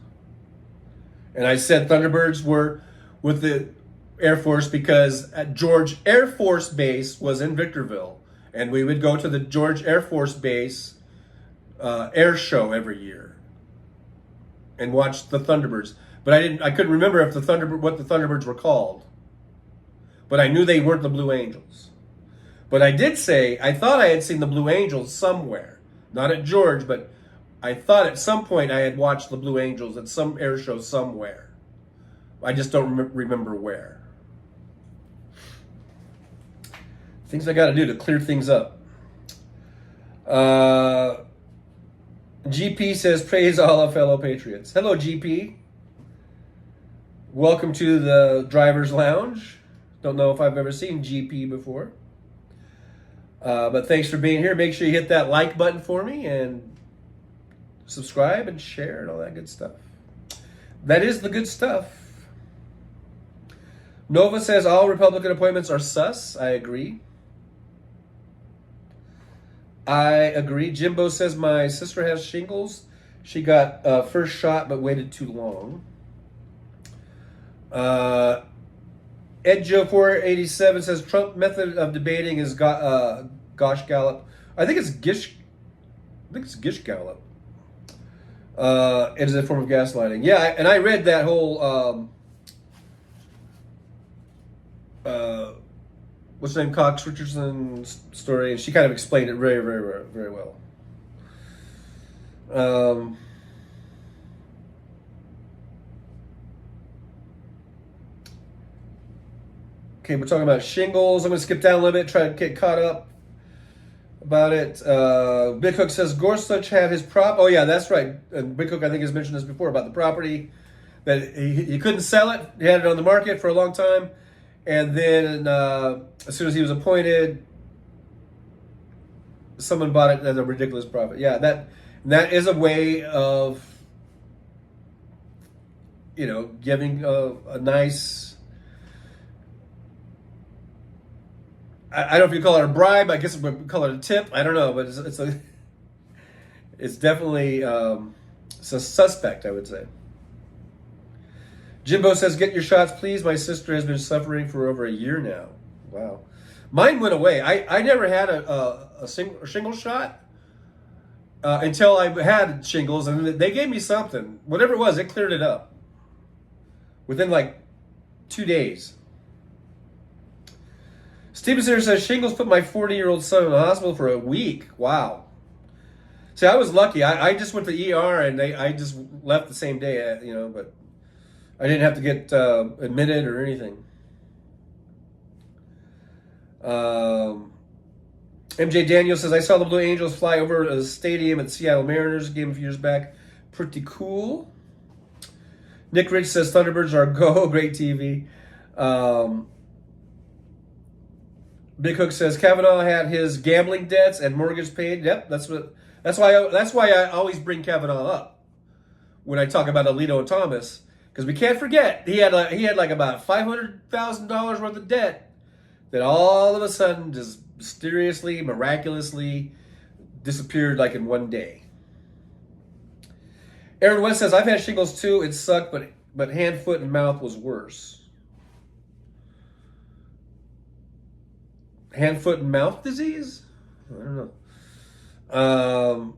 and I said Thunderbirds were with the Air Force because at George Air Force Base was in Victorville, and we would go to the George Air Force Base air show every year and watch the Thunderbirds. But I couldn't remember if what the Thunderbirds were called. But I knew they weren't the Blue Angels. But I did say I thought I had seen the Blue Angels somewhere, not at George, but I thought at some point I had watched the Blue Angels at some air show somewhere. I just don't remember where. Things I got to do to clear things up. GP says, praise Allah, fellow patriots. Hello, GP. Welcome to the driver's lounge. Don't know if I've ever seen GP before. But thanks for being here. Make sure you hit that like button for me and subscribe and share and all that good stuff. That is the good stuff. Nova says all Republican appointments are sus. I agree. Jimbo says my sister has shingles. She got first shot but waited too long. Ed Joe 487 says Trump method of debating is gosh gallop. I think it's gish gallop. It is a form of gaslighting. Yeah, and I read that whole what's her name, Cox Richardson story, and she kind of explained it very, very, very well. Okay, we're talking about shingles. I'm going to skip down a little bit, try to get caught up about it. Big Hook says Gorsuch had his prop. Oh, yeah, that's right. And Big Hook, I think, has mentioned this before about the property, that he couldn't sell it. He had it on the market for a long time. And then as soon as he was appointed, someone bought it at a ridiculous profit. Yeah, that is a way of, giving a nice, I don't know if you call it a bribe. I guess we would call it a tip. I don't know, but it's definitely it's a suspect, I would say. Jimbo says, get your shots, please. My sister has been suffering for over a year now. Wow. Mine went away. I never had a shingle shot until I had shingles, and they gave me something. Whatever it was, it cleared it up within like 2 days. Stevenson says, shingles put my 40-year-old son in the hospital for a week. Wow. See, I was lucky. I just went to ER, and I just left the same day, but I didn't have to get admitted or anything. MJ Daniel says, I saw the Blue Angels fly over a stadium at Seattle Mariners game a few years back. Pretty cool. Nick Rich says, Thunderbirds are go. Great TV. Big Hook says, Kavanaugh had his gambling debts and mortgage paid. Yep, that's why I always bring Kavanaugh up when I talk about Alito and Thomas. Because we can't forget, he had like about $500,000 worth of debt that all of a sudden just mysteriously, miraculously disappeared like in one day. Aaron West says, I've had shingles too. It sucked, but hand, foot, and mouth was worse. Hand, foot, and mouth disease? I don't know.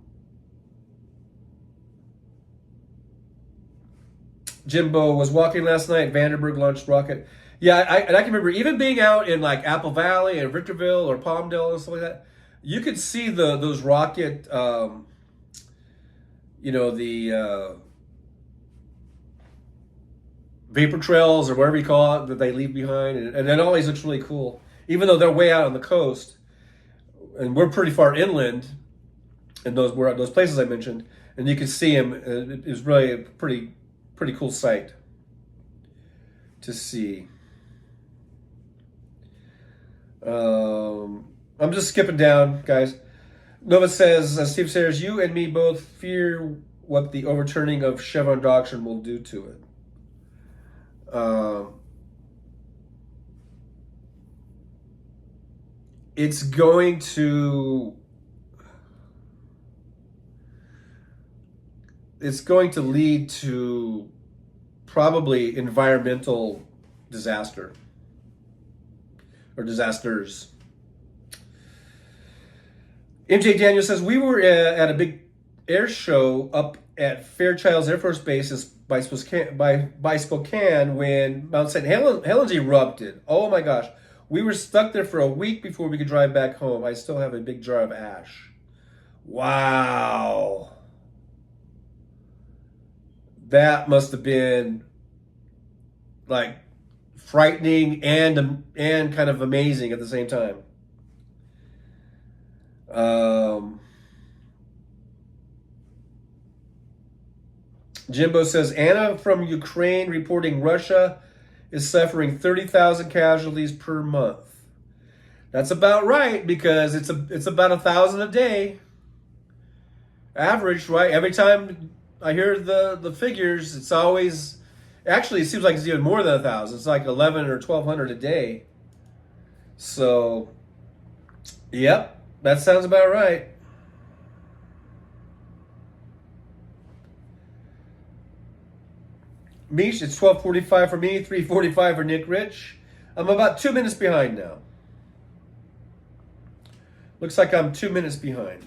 Jimbo was walking last night. Vandenberg launched rocket. Yeah, I can remember even being out in like Apple Valley or Victorville or Palmdale and stuff like that. You could see those rocket, vapor trails or whatever you call it that they leave behind, and it always looks really cool, even though they're way out on the coast, and we're pretty far inland. And those places I mentioned, and you can see them. It was really a pretty cool sight to see. I'm just skipping down, guys. Nova says, Steve Sayers, you and me both fear what the overturning of Chevron doctrine will do to it. It's going to lead to probably environmental disaster or disasters. MJ Daniel says, we were at a big air show up at Fairchilds Air Force Base by Spokane when Mount St. Helens erupted. Oh my gosh. We were stuck there for a week before we could drive back home. I still have a big jar of ash. Wow. That must have been like frightening and kind of amazing at the same time. Jimbo says, Anna from Ukraine reporting Russia is suffering 30,000 casualties per month. That's about right, because it's about 1,000 a day average, right? Every time I hear the figures, it's always, actually it seems like it's even more than 1,000. It's like 11 or 1,200 a day. So, yep, that sounds about right. Mish, it's 12:45 for me, 3:45 for Nick Rich. I'm about 2 minutes behind now. Looks like I'm 2 minutes behind.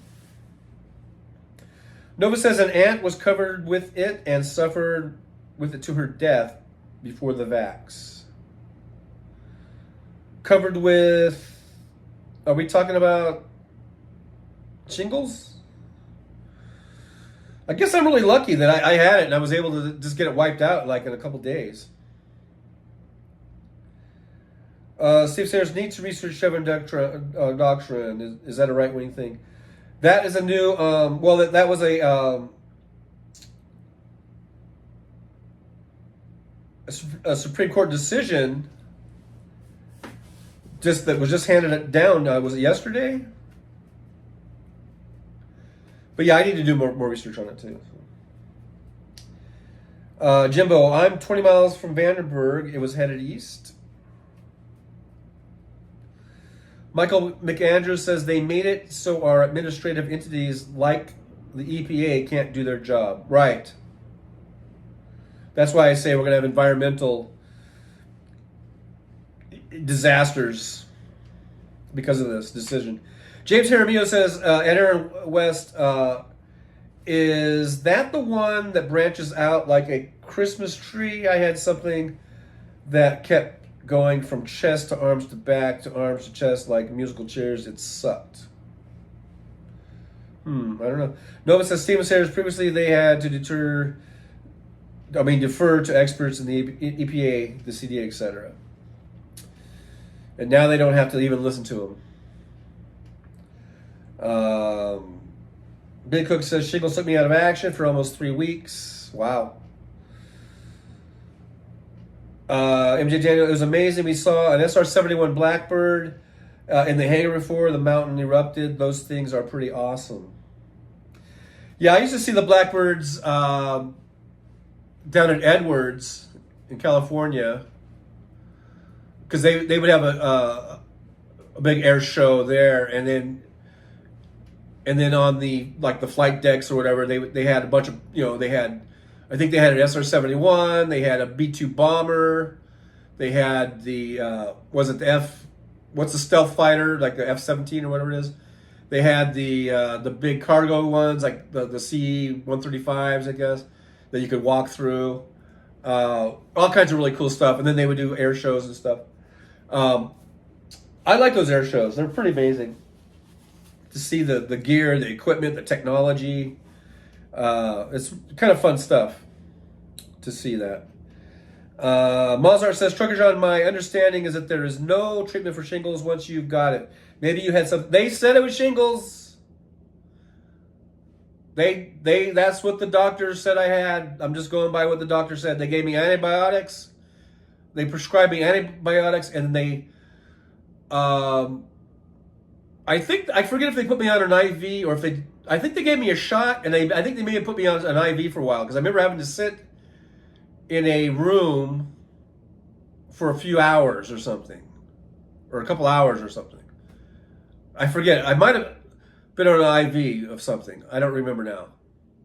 Nova says an aunt was covered with it and suffered with it to her death before the vax. Covered with, are we talking about shingles? I guess I'm really lucky that I had it and I was able to just get it wiped out like in a couple days. Steve Sayers needs to research Chevron doctrine. Is that a right-wing thing? That is a new, that was a Supreme Court decision that was just handed down. Was it yesterday? But yeah, I need to do more research on it too. Jimbo, I'm 20 miles from Vandenberg. It was headed east. Michael McAndrews says they made it so our administrative entities like the EPA can't do their job. Right. That's why I say we're going to have environmental disasters because of this decision. James Jaramillo says, Aaron West, is that the one that branches out like a Christmas tree? I had something that kept going from chest to arms to back to arms to chest like musical chairs. It sucked. I don't know. Nova says, Stephen Sayers, previously they had to defer to experts in the EPA, the CDA, etc. And now they don't have to even listen to them. Big Cook says, shingles took me out of action for almost 3 weeks. Wow. MJ Daniel, it was amazing. We saw an SR-71 Blackbird in the hangar before the mountain erupted. Those things are pretty awesome. Yeah, I used to see the Blackbirds down in Edwards in California because they would have a big air show there, and then on the flight decks or whatever, they had a bunch of, I think they had an SR-71, they had a B-2 bomber, they had the what's the stealth fighter, like the F-17 or whatever it is. They had the big cargo ones, like the C-135s, I guess, that you could walk through. All kinds of really cool stuff. And then they would do air shows and stuff. I like those air shows. They're pretty amazing. To see the gear, the equipment, the technology. It's kind of fun stuff to see that. Mozart says, Trucker John, my understanding is that there is no treatment for shingles once you've got it. Maybe you had some. They said it was shingles. That's what the doctor said I had. I'm just going by what the doctor said. They gave me antibiotics. They prescribed me antibiotics, and they, I forget if they put me on an IV or if they, I think they gave me a shot, and I think they may have put me on an IV for a while because I remember having to sit in a room for a few hours or something, or a couple hours or something. I forget. I might have been on an IV of something. I don't remember now,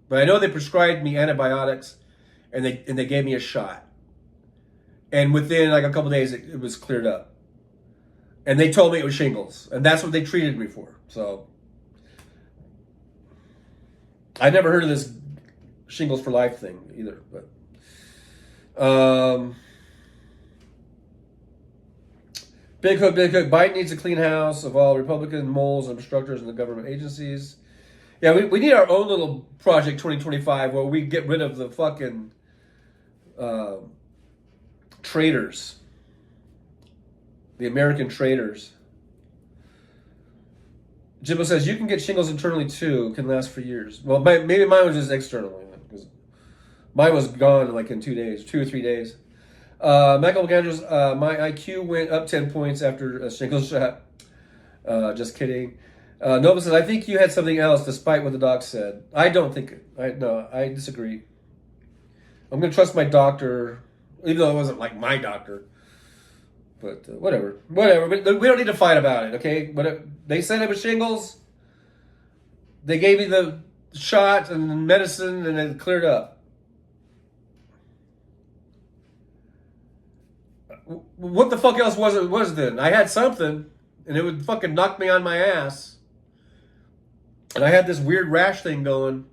but I know they prescribed me antibiotics, and they gave me a shot, and within like a couple days it was cleared up, and they told me it was shingles, and that's what they treated me for. So I never heard of this shingles for life thing either, but. Big Hook, Biden needs a clean house of all Republican moles and obstructors in the government agencies. Yeah, we need our own little Project 2025 where we get rid of the fucking traitors. The American traitors. Jimbo says, you can get shingles internally too. It can last for years. Well, maybe mine was just externally. Because mine was gone like in 2 days, 2 or 3 days. Michael Gandros, my IQ went up 10 points after a shingles shot. Just kidding. Nova says, I think you had something else despite what the doc said. I don't think it. I disagree. I'm going to trust my doctor, even though it wasn't like my doctor. But whatever. We don't need to fight about it, okay? But they said it was shingles. They gave me the shot and medicine, and it cleared up. What the fuck else was it then? I had something, and it would fucking knock me on my ass. And I had this weird rash thing going.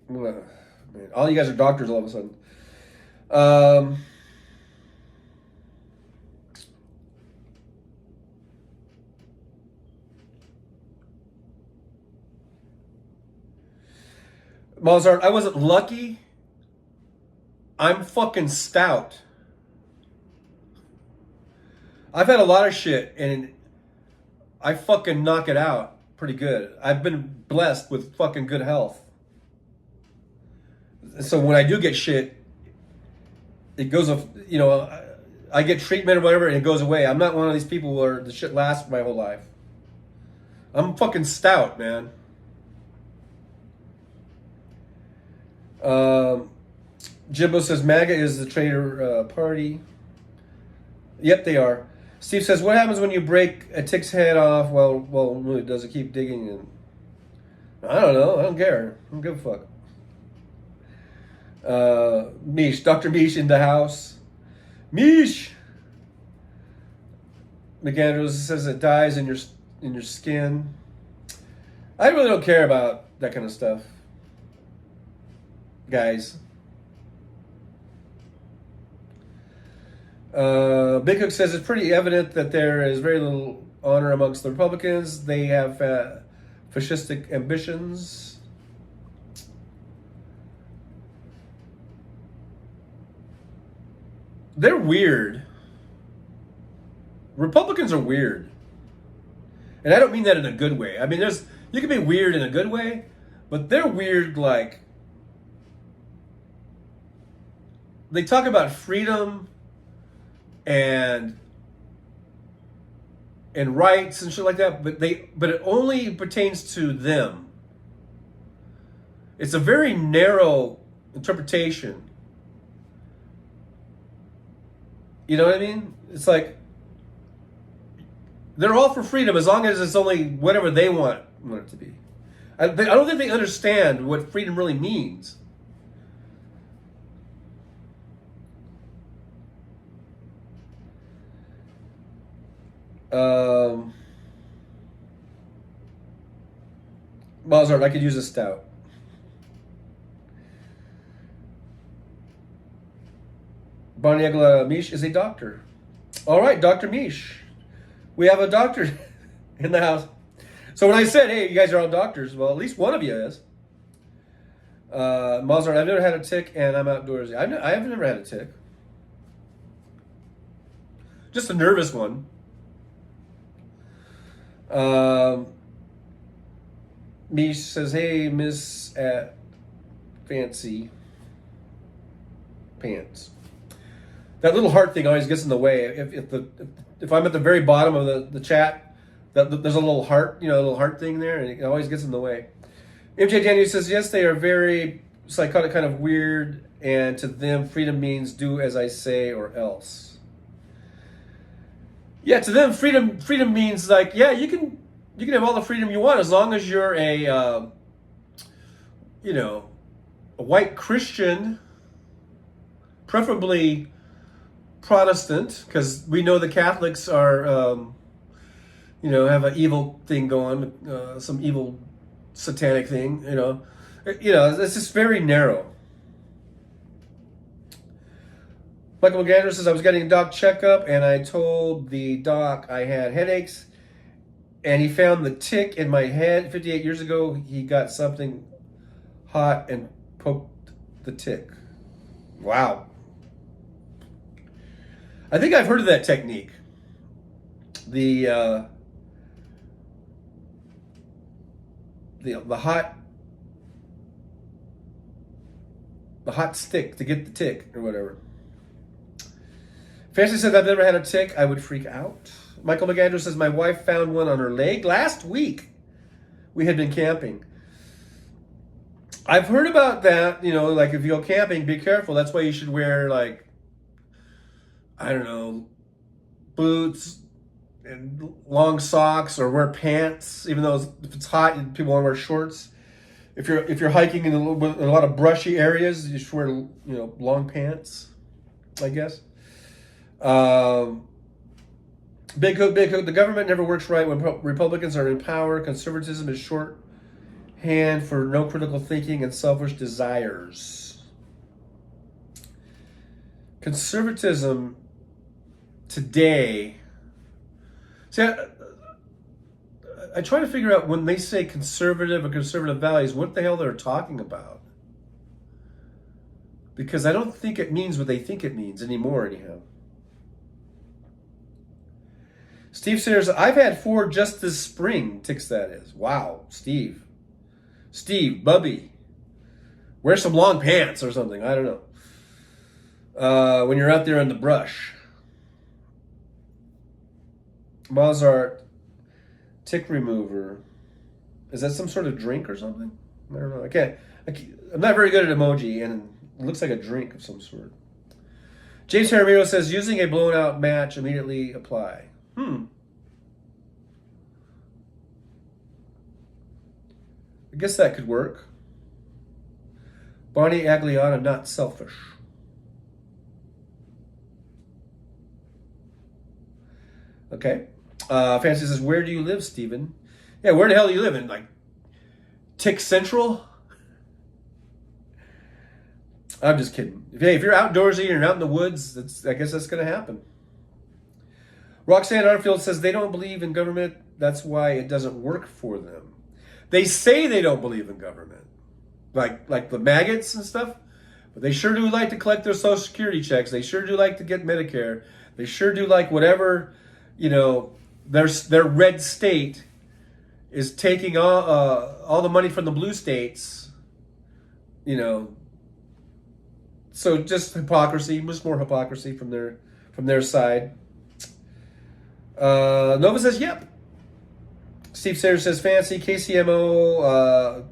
Man, all you guys are doctors all of a sudden. Mozart, I wasn't lucky. I'm fucking stout. I've had a lot of shit, and I fucking knock it out pretty good. I've been blessed with fucking good health. So when I do get shit, it goes, I get treatment or whatever, and it goes away. I'm not one of these people where the shit lasts my whole life. I'm fucking stout, man. Jimbo says MAGA is the traitor party. Yep, they are. Steve says, what happens when you break a tick's head off? Well, really, does it keep digging in? I don't know. I don't care. I don't give a fuck. Mish, Dr. Mish in the house. Mish! McAndrews says it dies in your skin. I really don't care about that kind of stuff, guys. Big Hook says it's pretty evident that there is very little honor amongst the Republicans. They have fascistic ambitions. They're weird. Republicans are weird. And I don't mean that in a good way. I mean, you can be weird in a good way, but they're weird like... They talk about freedom and rights and shit like that, but it only pertains to them. It's a very narrow interpretation. You know what I mean? It's like they're all for freedom as long as it's only whatever they want it to be. I don't think they understand what freedom really means. Mozart, I could use a stout. Bonnie Egla Mish is a doctor. All right, Dr. Mish. We have a doctor in the house. So when I said, hey, you guys are all doctors, well, at least one of you is. Mozart, I've never had a tick, and I'm outdoorsy. I've never had a tick. Just a nervous one. Mish says, hey, Miss at Fancy Pants. That little heart thing always gets in the way. If I'm at the very bottom of the chat, there's a little heart, a little heart thing there, and it always gets in the way. MJ Daniel says, yes, they are very psychotic, kind of weird, and to them, freedom means do as I say or else. Yeah, to them, freedom means like, yeah, you can have all the freedom you want as long as you're a white Christian, preferably Protestant, because we know the Catholics are, have an evil thing going, some evil satanic thing, it's just very narrow. Michael McAndrew says, I was getting a doc checkup and I told the doc I had headaches and he found the tick in my head. 58 years ago, he got something hot and poked the tick. Wow. I think I've heard of that technique. The hot stick to get the tick or whatever. Fancy said, I've never had a tick. I would freak out. Michael McAndrew says, my wife found one on her leg last week. We had been camping. I've heard about that, like if you go camping, be careful. That's why you should wear boots and long socks or wear pants, even though if it's hot, people want to wear shorts. If you're hiking in a lot of brushy areas, you should wear long pants, I guess. Big Hook. The government never works right when Republicans are in power. Conservatism is shorthand for no critical thinking and selfish desires. Conservatism today. See, I try to figure out when they say conservative or conservative values, what the hell they're talking about. Because I don't think it means what they think it means anymore, anyhow. Steve says, I've had 4 just this spring. Ticks, that is. Wow, Steve, Bubby. Wear some long pants or something. I don't know. When you're out there in the brush. Mozart, tick remover. Is that some sort of drink or something? I don't know. I'm not very good at emoji, and it looks like a drink of some sort. James Jaramillo says, using a blown out match, immediately apply. I guess that could work. Bonnie Agliana, not selfish. Okay. Fancy says, where do you live, Stephen? Yeah, where the hell do you live in? Like, Tick Central? I'm just kidding. If you're outdoorsy and you're out in the woods, I guess that's going to happen. Roxanne Arfield says they don't believe in government. That's why it doesn't work for them. They say they don't believe in government, like the maggots and stuff, but they sure do like to collect their Social Security checks. They sure do like to get Medicare. They sure do like whatever, their red state is taking all the money from the blue states, So just hypocrisy, much more hypocrisy from their side. Nova says, yep. Steve Sayers says, fancy. KCMO,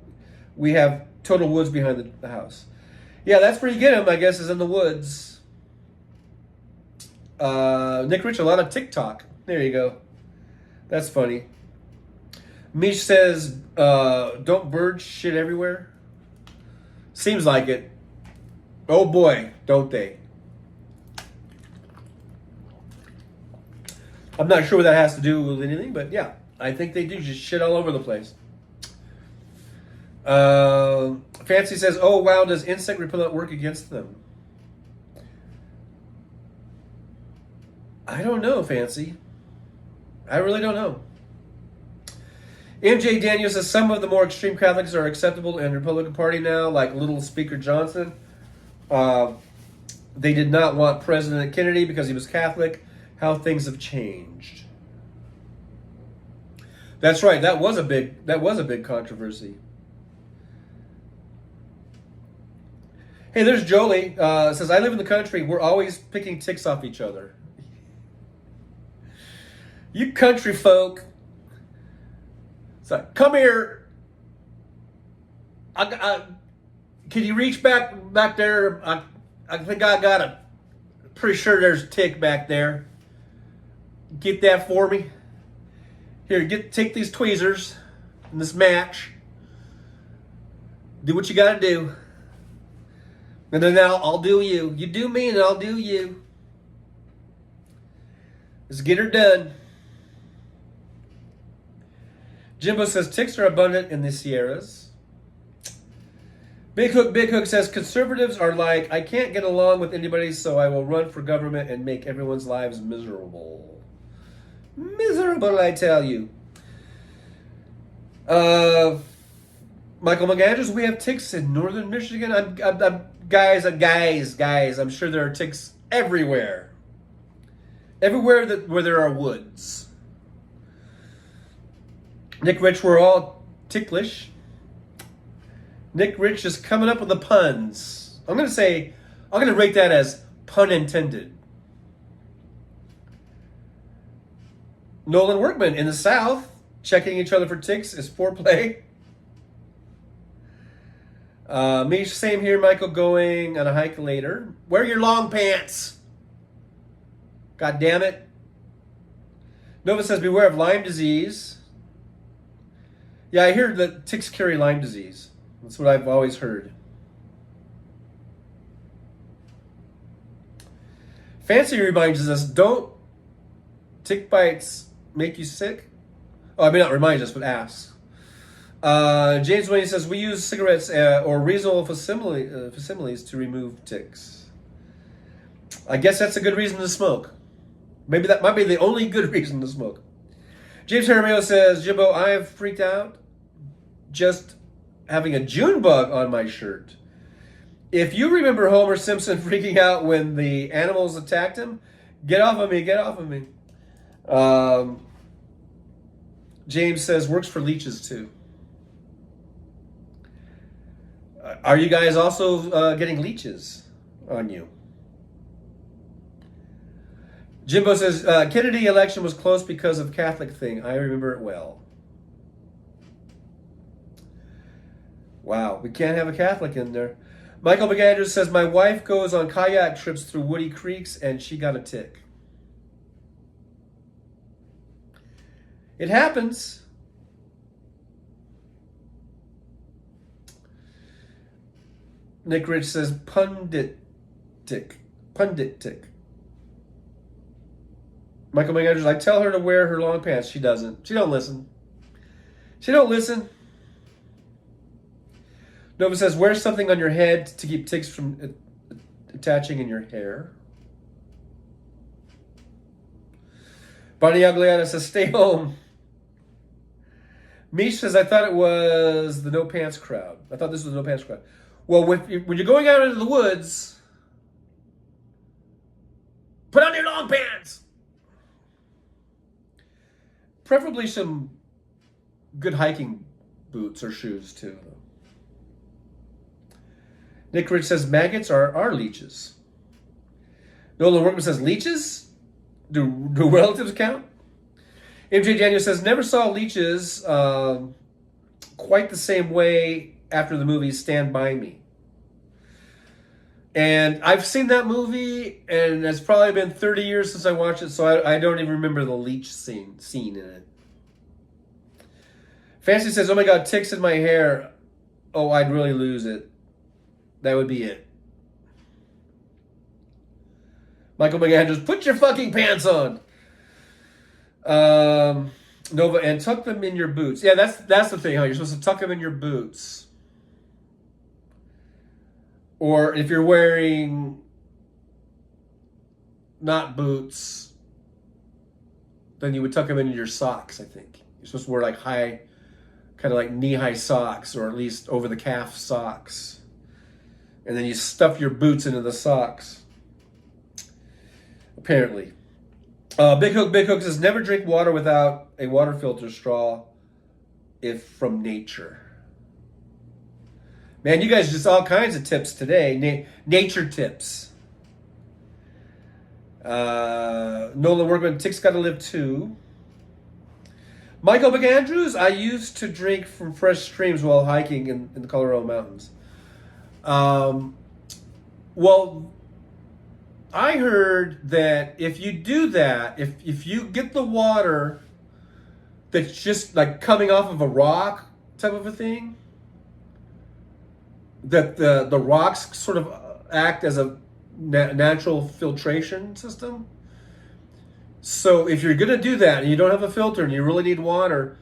we have total woods behind the house. Yeah, that's where you get them, I guess, is in the woods. Nick Rich, a lot of TikTok. There you go. That's funny. Mish says, don't birds shit everywhere? Seems like it. Oh boy, don't they. I'm not sure what that has to do with anything, but yeah, I think they do just shit all over the place. Fancy says, oh wow, does insect repellent work against them? I don't know, Fancy. I really don't know. MJ Daniels says some of the more extreme Catholics are acceptable in the Republican Party now, like Little Speaker Johnson. They did not want President Kennedy because he was Catholic. How things have changed. That's right. That was a big controversy. Hey, there's Jolie. Says, I live in the country. We're always picking ticks off each other. You country folk. So, come here. Can you reach back there? I think I got a. Pretty sure there's a tick back there. Get that for me. Here, take these tweezers and this match. Do what you got to do. And then I'll do you. You do me and I'll do you. Let's get her done. Jimbo says ticks are abundant in the Sierras. Big Hook says conservatives are like, I can't get along with anybody, so I will run for government and make everyone's lives miserable. Miserable, I tell you. Michael McAndrews, we have ticks in northern Michigan. Guys, I'm sure there are ticks everywhere. Everywhere where there are woods. Nick Rich, we're all ticklish. Nick Rich is coming up with the puns. I'm going to rate that as pun intended. Nolan Workman, in the South, checking each other for ticks is foreplay. Me, same here, Michael, going on a hike later. Wear your long pants. God damn it. Nova says, beware of Lyme disease. Yeah, I hear that ticks carry Lyme disease. That's what I've always heard. Fancy reminds us, don't tick bites make you sick? Oh, I mean, not reminds us, but asks. James Wayne says, we use cigarettes or reasonable facsimiles to remove ticks. I guess that's a good reason to smoke. Maybe that might be the only good reason to smoke. James Jaramillo says, Jimbo, I have freaked out just having a June bug on my shirt. If you remember Homer Simpson freaking out when the animals attacked him, get off of me, get off of me. James says, works for leeches too. Are you guys also getting leeches on you? Jimbo says, Kennedy election was close because of Catholic thing. I remember it well. Wow, we can't have a Catholic in there. Michael McAndrews says, my wife goes on kayak trips through woody creeks and she got a tick. It happens. Nick Rich says, pundit tick. Michael McAndrews, I tell her to wear her long pants. She doesn't. She don't listen. Nova says, wear something on your head to keep ticks from attaching in your hair. Bonnie Agliana says, stay home. Mish says, I thought it was the no pants crowd. I thought this was the no pants crowd. Well, when you're going out into the woods, put on your long pants. Preferably some good hiking boots or shoes too. Nick Rich says maggots are leeches. Nolan Workman says leeches? Do relatives count? MJ Daniel says never saw leeches quite the same way after the movie Stand By Me. And I've seen that movie, and it's probably been 30 years since I watched it, so I don't even remember the leech scene in it. Fancy says, oh my God, ticks in my hair. Oh, I'd really lose it. That would be it. Michael McAndrews, put your fucking pants on. Nova, and tuck them in your boots. Yeah, that's the thing, huh? You're supposed to tuck them in your boots. Or if you're wearing not boots, then you would tuck them into your socks, I think. You're supposed to wear like high kind of like knee-high socks, or at least over-the-calf socks. And then you stuff your boots into the socks. Apparently. Big Hook says, never drink water without a water filter straw if from nature. Man, you guys just all kinds of tips today. Nature tips. Nolan Workman, ticks gotta live too. Michael McAndrews, I used to drink from fresh streams while hiking in the Colorado Mountains. Well, I heard that if you do that, if you get the water that's just like coming off of a rock type of a thing, that the rocks sort of act as a natural filtration system. So if you're going to do that and you don't have a filter and you really need water,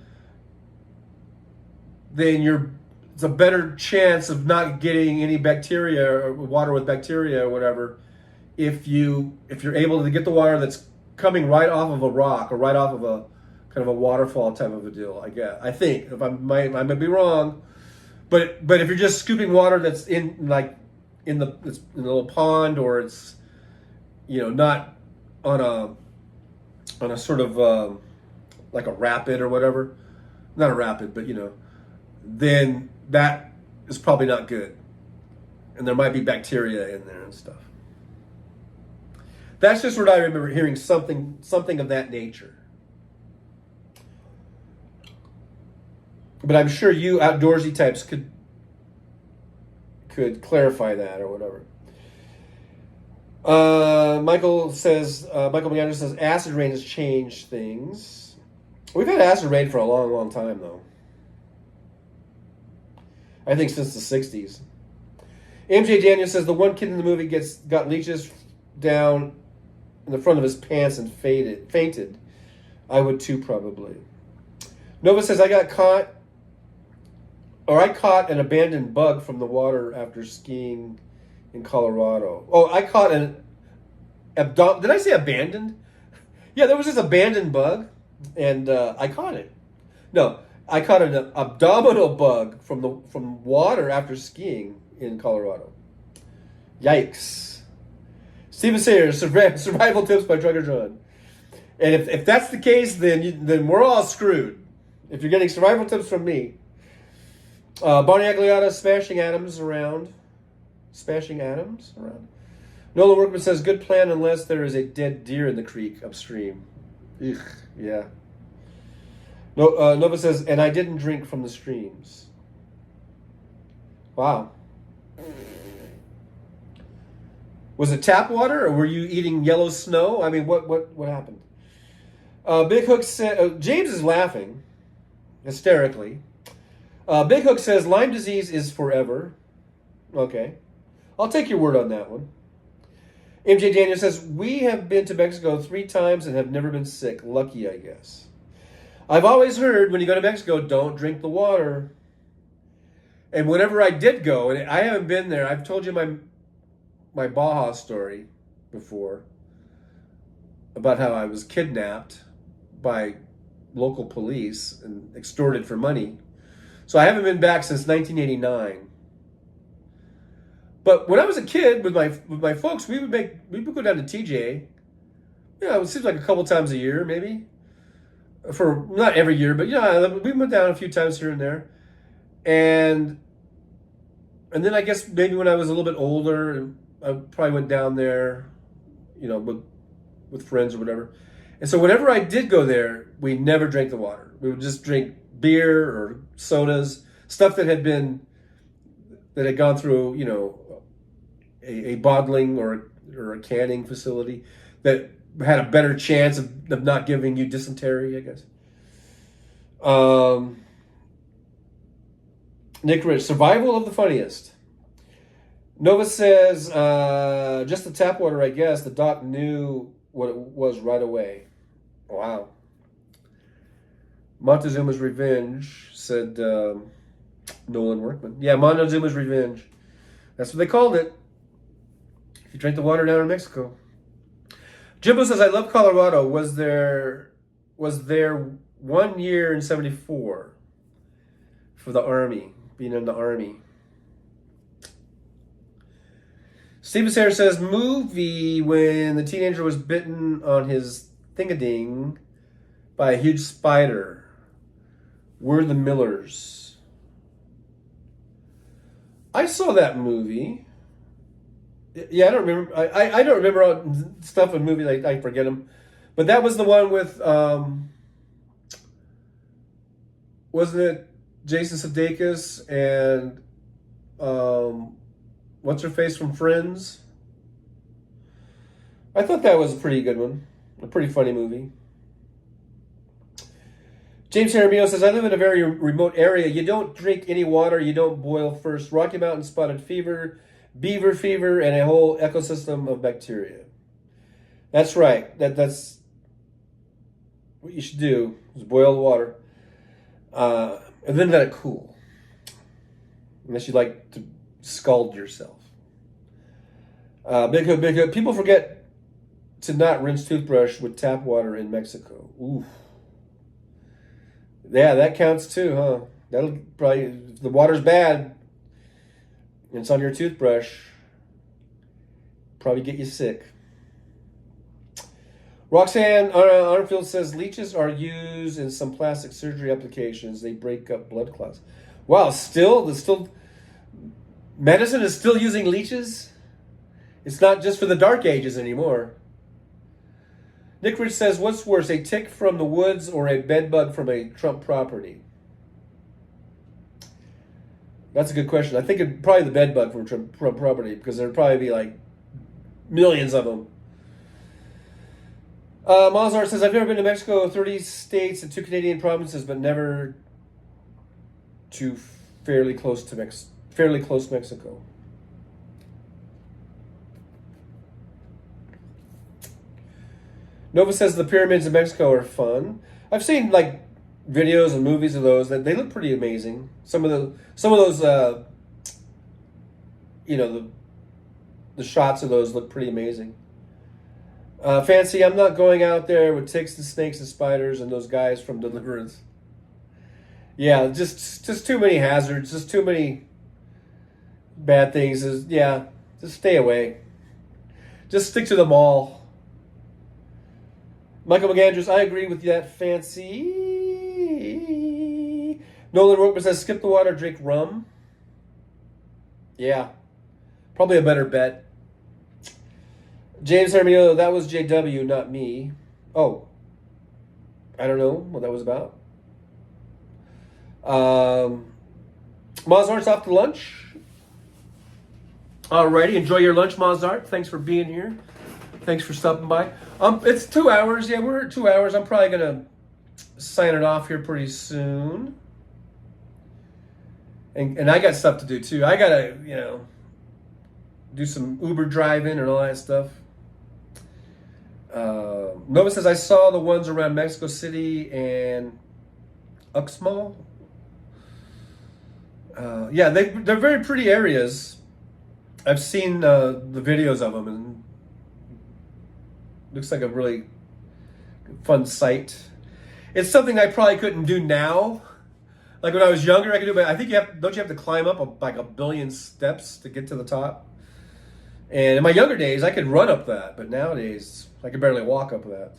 then it's a better chance of not getting any bacteria or water with bacteria or whatever if you're able to get the water that's coming right off of a rock or right off of a kind of a waterfall type of a deal. I think I might be wrong, but if you're just scooping water that's in a little pond, or it's not on a sort of like a rapid or whatever, not a rapid, but then that is probably not good, and there might be bacteria in there and stuff. That's just what I remember hearing, something of that nature. But I'm sure you outdoorsy types could clarify that or whatever. Michael McAndrews says, acid rain has changed things. We've had acid rain for a long, long time, though. I think since the 60s. MJ Daniel says, the one kid in the movie got leeches down in the front of his pants and fainted. I would too, probably. Nova says, I caught an abandoned bug from the water after skiing in Colorado. Oh, I caught did I say abandoned? Yeah, there was this abandoned bug, and I caught it. No, I caught an abdominal bug from water after skiing in Colorado. Yikes. Steven Sayers, survival tips by Trucker John. And if that's the case, then we're all screwed. If you're getting survival tips from me. Barney Agliata, smashing atoms around. Nola Workman says, good plan unless there is a dead deer in the creek upstream. Ugh, yeah. Nova says, and I didn't drink from the streams. Wow. Was it tap water, or were you eating yellow snow? I mean, what happened? Big Hook said, James is laughing hysterically. Big Hook says, Lyme disease is forever. Okay. I'll take your word on that one. MJ Daniel says, we have been to Mexico 3 times and have never been sick. Lucky, I guess. I've always heard when you go to Mexico, don't drink the water. And whenever I did go, and I haven't been there, I've told you my Baja story before about how I was kidnapped by local police and extorted for money. So I haven't been back since 1989. But when I was a kid with my folks, we would go down to TJ. It seems like a couple times a year, maybe. For not every year, but we went down a few times here and there. And then I guess maybe when I was a little bit older, I probably went down there, with friends or whatever. And so whenever I did go there, we never drank the water. We would just drink beer or sodas, stuff that had gone through, a bottling or a canning facility that had a better chance of not giving you dysentery, I guess. Nick Rich, survival of the funniest. Nova says, just the tap water, I guess. The doc knew what it was right away. Wow. Montezuma's Revenge, said Nolan Workman. Yeah, Montezuma's Revenge. That's what they called it. If you drink the water down in Mexico. Jimbo says, I love Colorado. Was there 1 year in 74? for the army, being in the army. Steven Sayre says, movie when the teenager was bitten on his thingading by a huge spider. We're the Millers. I saw that movie. Yeah, I don't remember. I don't remember all stuff in movies. I forget them. But that was the one with, wasn't it Jason Sudeikis and what's her face from Friends? I thought that was a pretty good one. A pretty funny movie. James Jaramillo says, I live in a very remote area. You don't drink any water. You don't boil first. Rocky Mountain spotted fever, beaver fever, and a whole ecosystem of bacteria. That's right. That's what you should do, is boil the water. And then let it cool. Unless you like to scald yourself. Big Hood. People forget to not rinse toothbrush with tap water in Mexico. Oof. Yeah, that counts too, huh? That'll probably, if the water's bad and it's on your toothbrush, probably get you sick. Roxanne Arnfield says leeches are used in some plastic surgery applications. They break up blood clots. Wow, medicine is still using leeches? It's not just for the dark ages anymore. Nick Rich says, what's worse, a tick from the woods or a bed bug from a Trump property? That's a good question. I think it'd probably the bed bug from Trump property, because there'd probably be like millions of them. Mozart says, I've never been to Mexico, 30 states and 2 Canadian provinces, but never to fairly close Mexico. Nova says the pyramids in Mexico are fun. I've seen like videos and movies of those. That they look pretty amazing. Some of those, the shots of those look pretty amazing. Fancy, I'm not going out there with ticks and snakes and spiders and those guys from Deliverance. Yeah, just too many hazards. Just too many bad things. Just stay away. Just stick to the mall. Michael McAndrews, I agree with that, Fancy. Nolan Rookman says, skip the water, drink rum. Yeah, probably a better bet. James Hermio, that was JW, not me. Oh, I don't know what that was about. Mozart's off to lunch. Alrighty, enjoy your lunch, Mozart. Thanks for being here. Thanks for stopping by. It's 2 hours. Yeah, we're at 2 hours. I'm probably gonna sign it off here pretty soon. And I got stuff to do too. I gotta, do some Uber driving and all that stuff. Nova says I saw the ones around Mexico City and Uxmal. Yeah, they're very pretty areas. I've seen the videos of them, and looks like a really fun site. It's something I probably couldn't do now. Like when I was younger, I could do, but I think don't you have to climb up like a billion steps to get to the top? And in my younger days, I could run up that, but nowadays I can barely walk up that.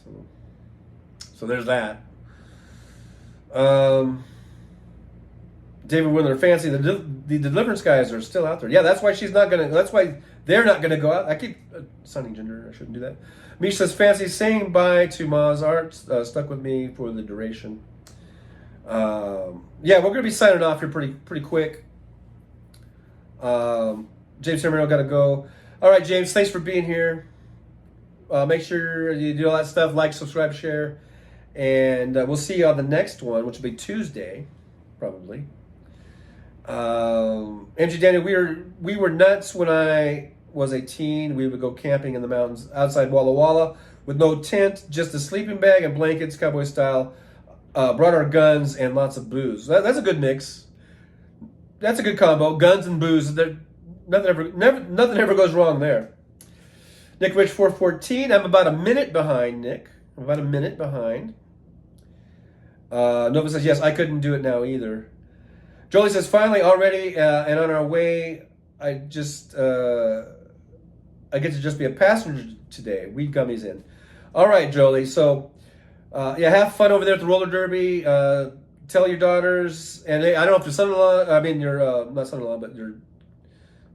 So there's that. David Windler, Fancy, the Deliverance guys are still out there. Yeah, that's why that's why they're not gonna go out. I keep assigning gender. I shouldn't do that. Mish says, Fancy, saying bye to Mozart. Stuck with me for the duration. Yeah, we're gonna be signing off here pretty quick. James Hermano got to go. All right, James, thanks for being here. Make sure you do all that stuff, like, subscribe, share, and we'll see you on the next one, which will be Tuesday, probably. MG Daniel, we were nuts when I was a teen. We would go camping in the mountains outside Walla Walla with no tent, just a sleeping bag and blankets, cowboy style. Brought our guns and lots of booze. That's a good mix. That's a good combo. Guns and booze. Nothing ever goes wrong there. Nick Rich 414. I'm about a minute behind, Nick. I'm about a minute behind. Nova says, yes, I couldn't do it now either. Jolie says, finally, already, and on our way. I get to just be a passenger today. Weed gummies in. All right, Jolie. So, yeah, have fun over there at the roller derby. Tell your daughters, and I don't know if your son-in-law, I mean your, not son-in-law, but your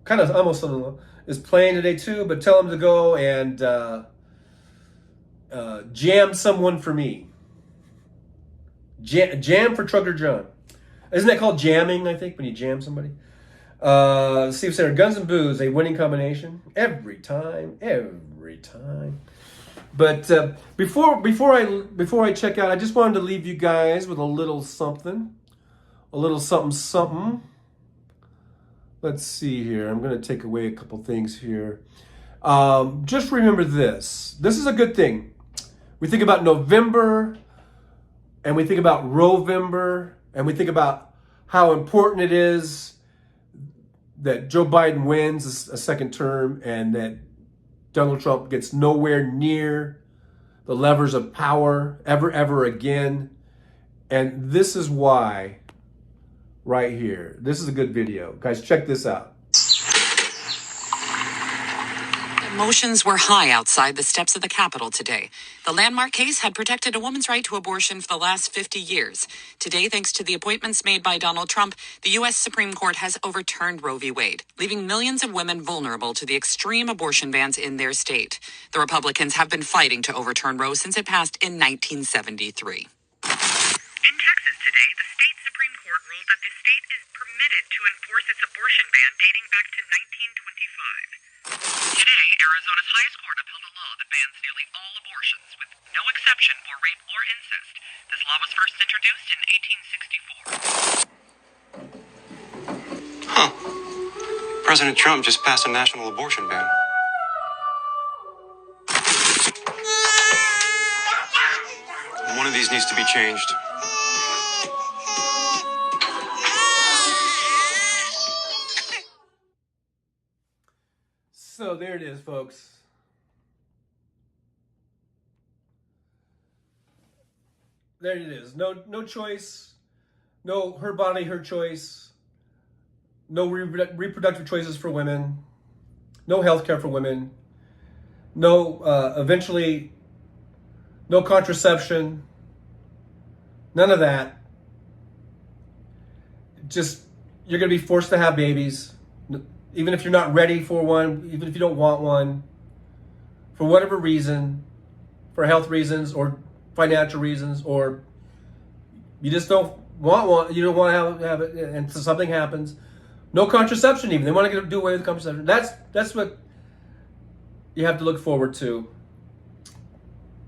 kind of almost son-in-law is playing today too, but tell them to go and jam someone for me. Jam for Trucker John. Isn't that called jamming, I think, when you jam somebody? Steve said, Guns and Booze, a winning combination. Every time. But before I check out, I just wanted to leave you guys with a little something. A little something. Let's see here. I'm going to take away a couple things here. Just remember this. This is a good thing. We think about November, and we think about Rovember, and we think about how important it is that Joe Biden wins a second term and that Donald Trump gets nowhere near the levers of power ever again. And this is why, right here. This is a good video. Guys, check this out. Emotions were high outside the steps of the Capitol today. The landmark case had protected a woman's right to abortion for the last 50 years. Today, thanks to the appointments made by Donald Trump, the U.S. Supreme Court has overturned Roe v. Wade, leaving millions of women vulnerable to the extreme abortion bans in their state. The Republicans have been fighting to overturn Roe since it passed in 1973. In Texas today, the state Supreme Court ruled that the state is permitted to enforce its abortion ban dating back to 1925. Today, Arizona's highest court upheld a law that bans nearly all abortions, with no exception for rape or incest. This law was first introduced in 1864. Huh. President Trump just passed a national abortion ban. One of these needs to be changed. So there it is, folks. There it is. No choice. No, her body, her choice. No reproductive choices for women. No health care for women. No, eventually, no contraception. None of that. Just, you're going to be forced to have babies. Even if you're not ready for one, even if you don't want one, for whatever reason, for health reasons or financial reasons, or you just don't want one, you don't want to have it, and so something happens. No contraception even. They want to do away with contraception. That's what you have to look forward to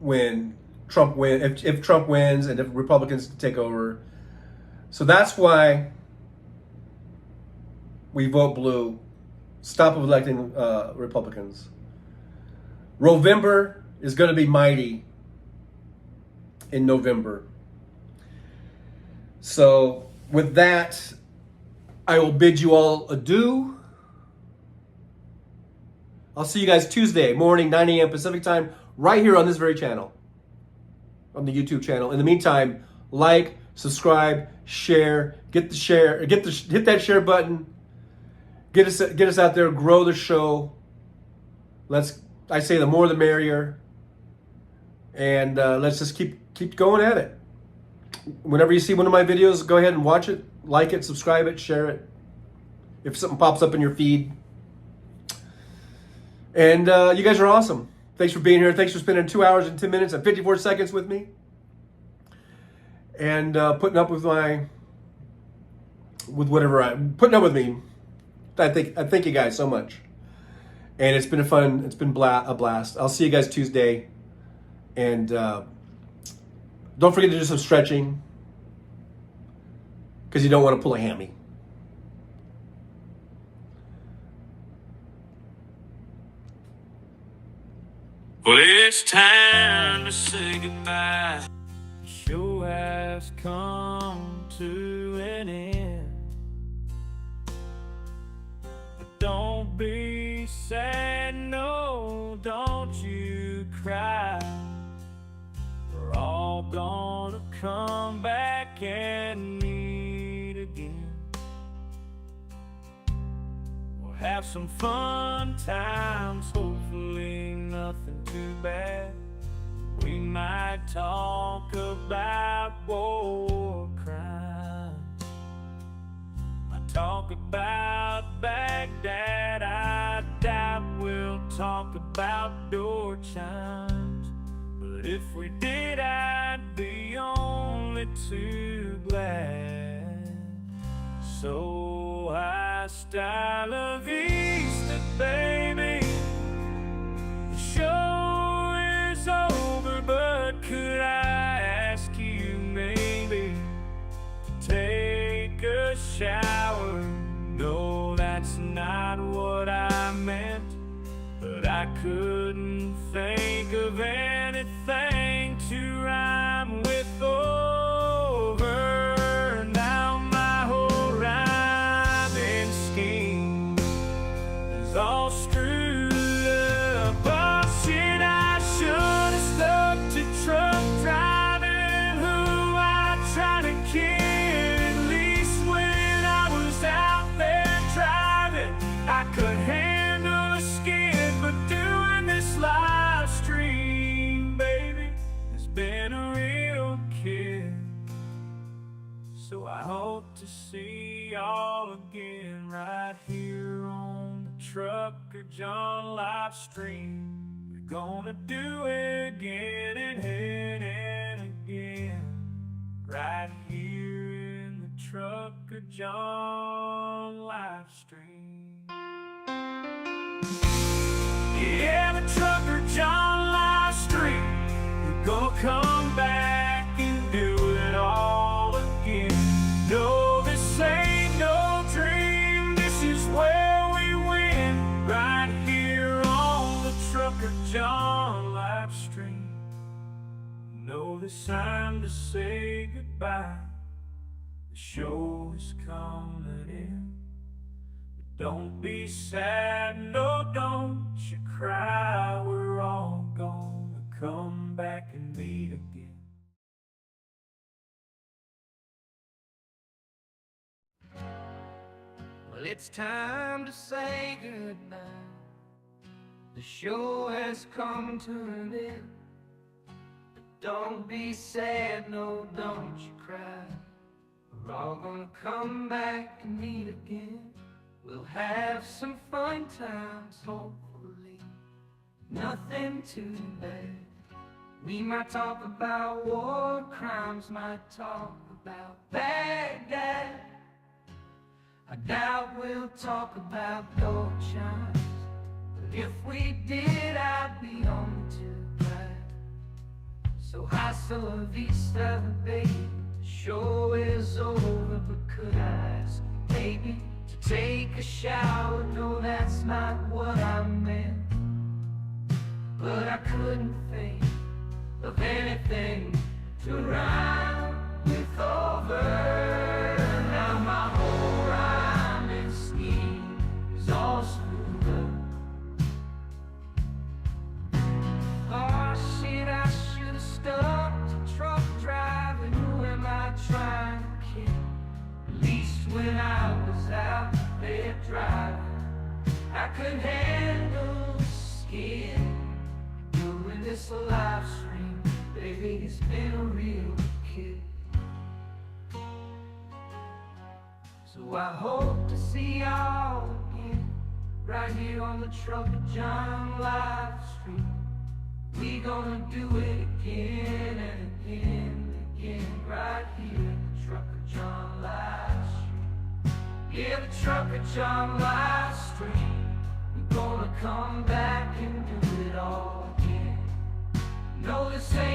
when Trump wins, if Trump wins and if Republicans take over. So that's why we vote blue. Stop electing Republicans. Rovember is going to be mighty in November. So with that, I will bid you all adieu. I'll see you guys Tuesday morning, 9 a.m. Pacific time, right here on this very channel, on the YouTube channel. In the meantime, like, subscribe, share, hit that share button. Get us out there, grow the show. I say the more the merrier. And let's just keep going at it. Whenever you see one of my videos, go ahead and watch it, like it, subscribe it, share it. If something pops up in your feed. And you guys are awesome. Thanks for being here. Thanks for spending 2 hours and 10 minutes and 54 seconds with me. And putting up with me. I thank you guys so much. And it's been a blast. I'll see you guys Tuesday. And don't forget to do some stretching, because you don't want to pull a hammy. Well, it's time to say goodbye. The show has come to an end. But don't be sad, no, don't you cry. We're all gonna come back and meet again. have some fun times, hopefully nothing too bad. We might talk about war crimes. I talk about Baghdad, I doubt we'll talk about door chimes. But if we did, I'd be only too glad. So hasta la vista, baby. The show is over, but could I ask you maybe to take a shower? No, that's not what I meant, but I couldn't think of anything to rhyme with over. Now my whole rhyming scheme is all screwed up. Oh shit, I should have stuck to truck driving, who I tried to kid. At least when I was out there driving, I could handle a skid. But doing this live stream, baby, has been a real kid. So I hope to see y'all again right here on the Trucker John live stream. We're gonna do it again and again, right here in the Trucker John live stream. Yeah, the Trucker John live stream. We're gonna come back and do it all again. No, this ain't no dream. This is where we win, right here on the Trucker John live stream. No, this time to say goodbye. The show is coming in. Don't be sad, no, don't you cry. We're all gonna come back and meet again. Well, it's time to say goodbye. The show has come to an end. Don't be sad, no, don't you cry. We're all gonna come back and meet again. We'll have some fun times, hopefully nothing too bad. We might talk about war crimes, might talk about Baghdad. I doubt we'll talk about door chimes, but if we did, I'd be only too glad. So hasta la vista, baby. The show is over, but could I ask maybe to take a shower? No, that's not what I meant, but I couldn't think of anything to rhyme with over. Now my whole rhyming scheme is all screwed up. Oh shit, I should have stuck to truck driving. Who am I trying to kid? At least when I was out there driving, I could handle the skid. Doing this live stream, baby, it's been a real kid. So I hope to see y'all again, right here on the Trucker John live stream. We gonna do it again and again and again, right here in the Trucker John live stream. Yeah, the Trucker John live stream. We're gonna come back and do it all again. No, this ain't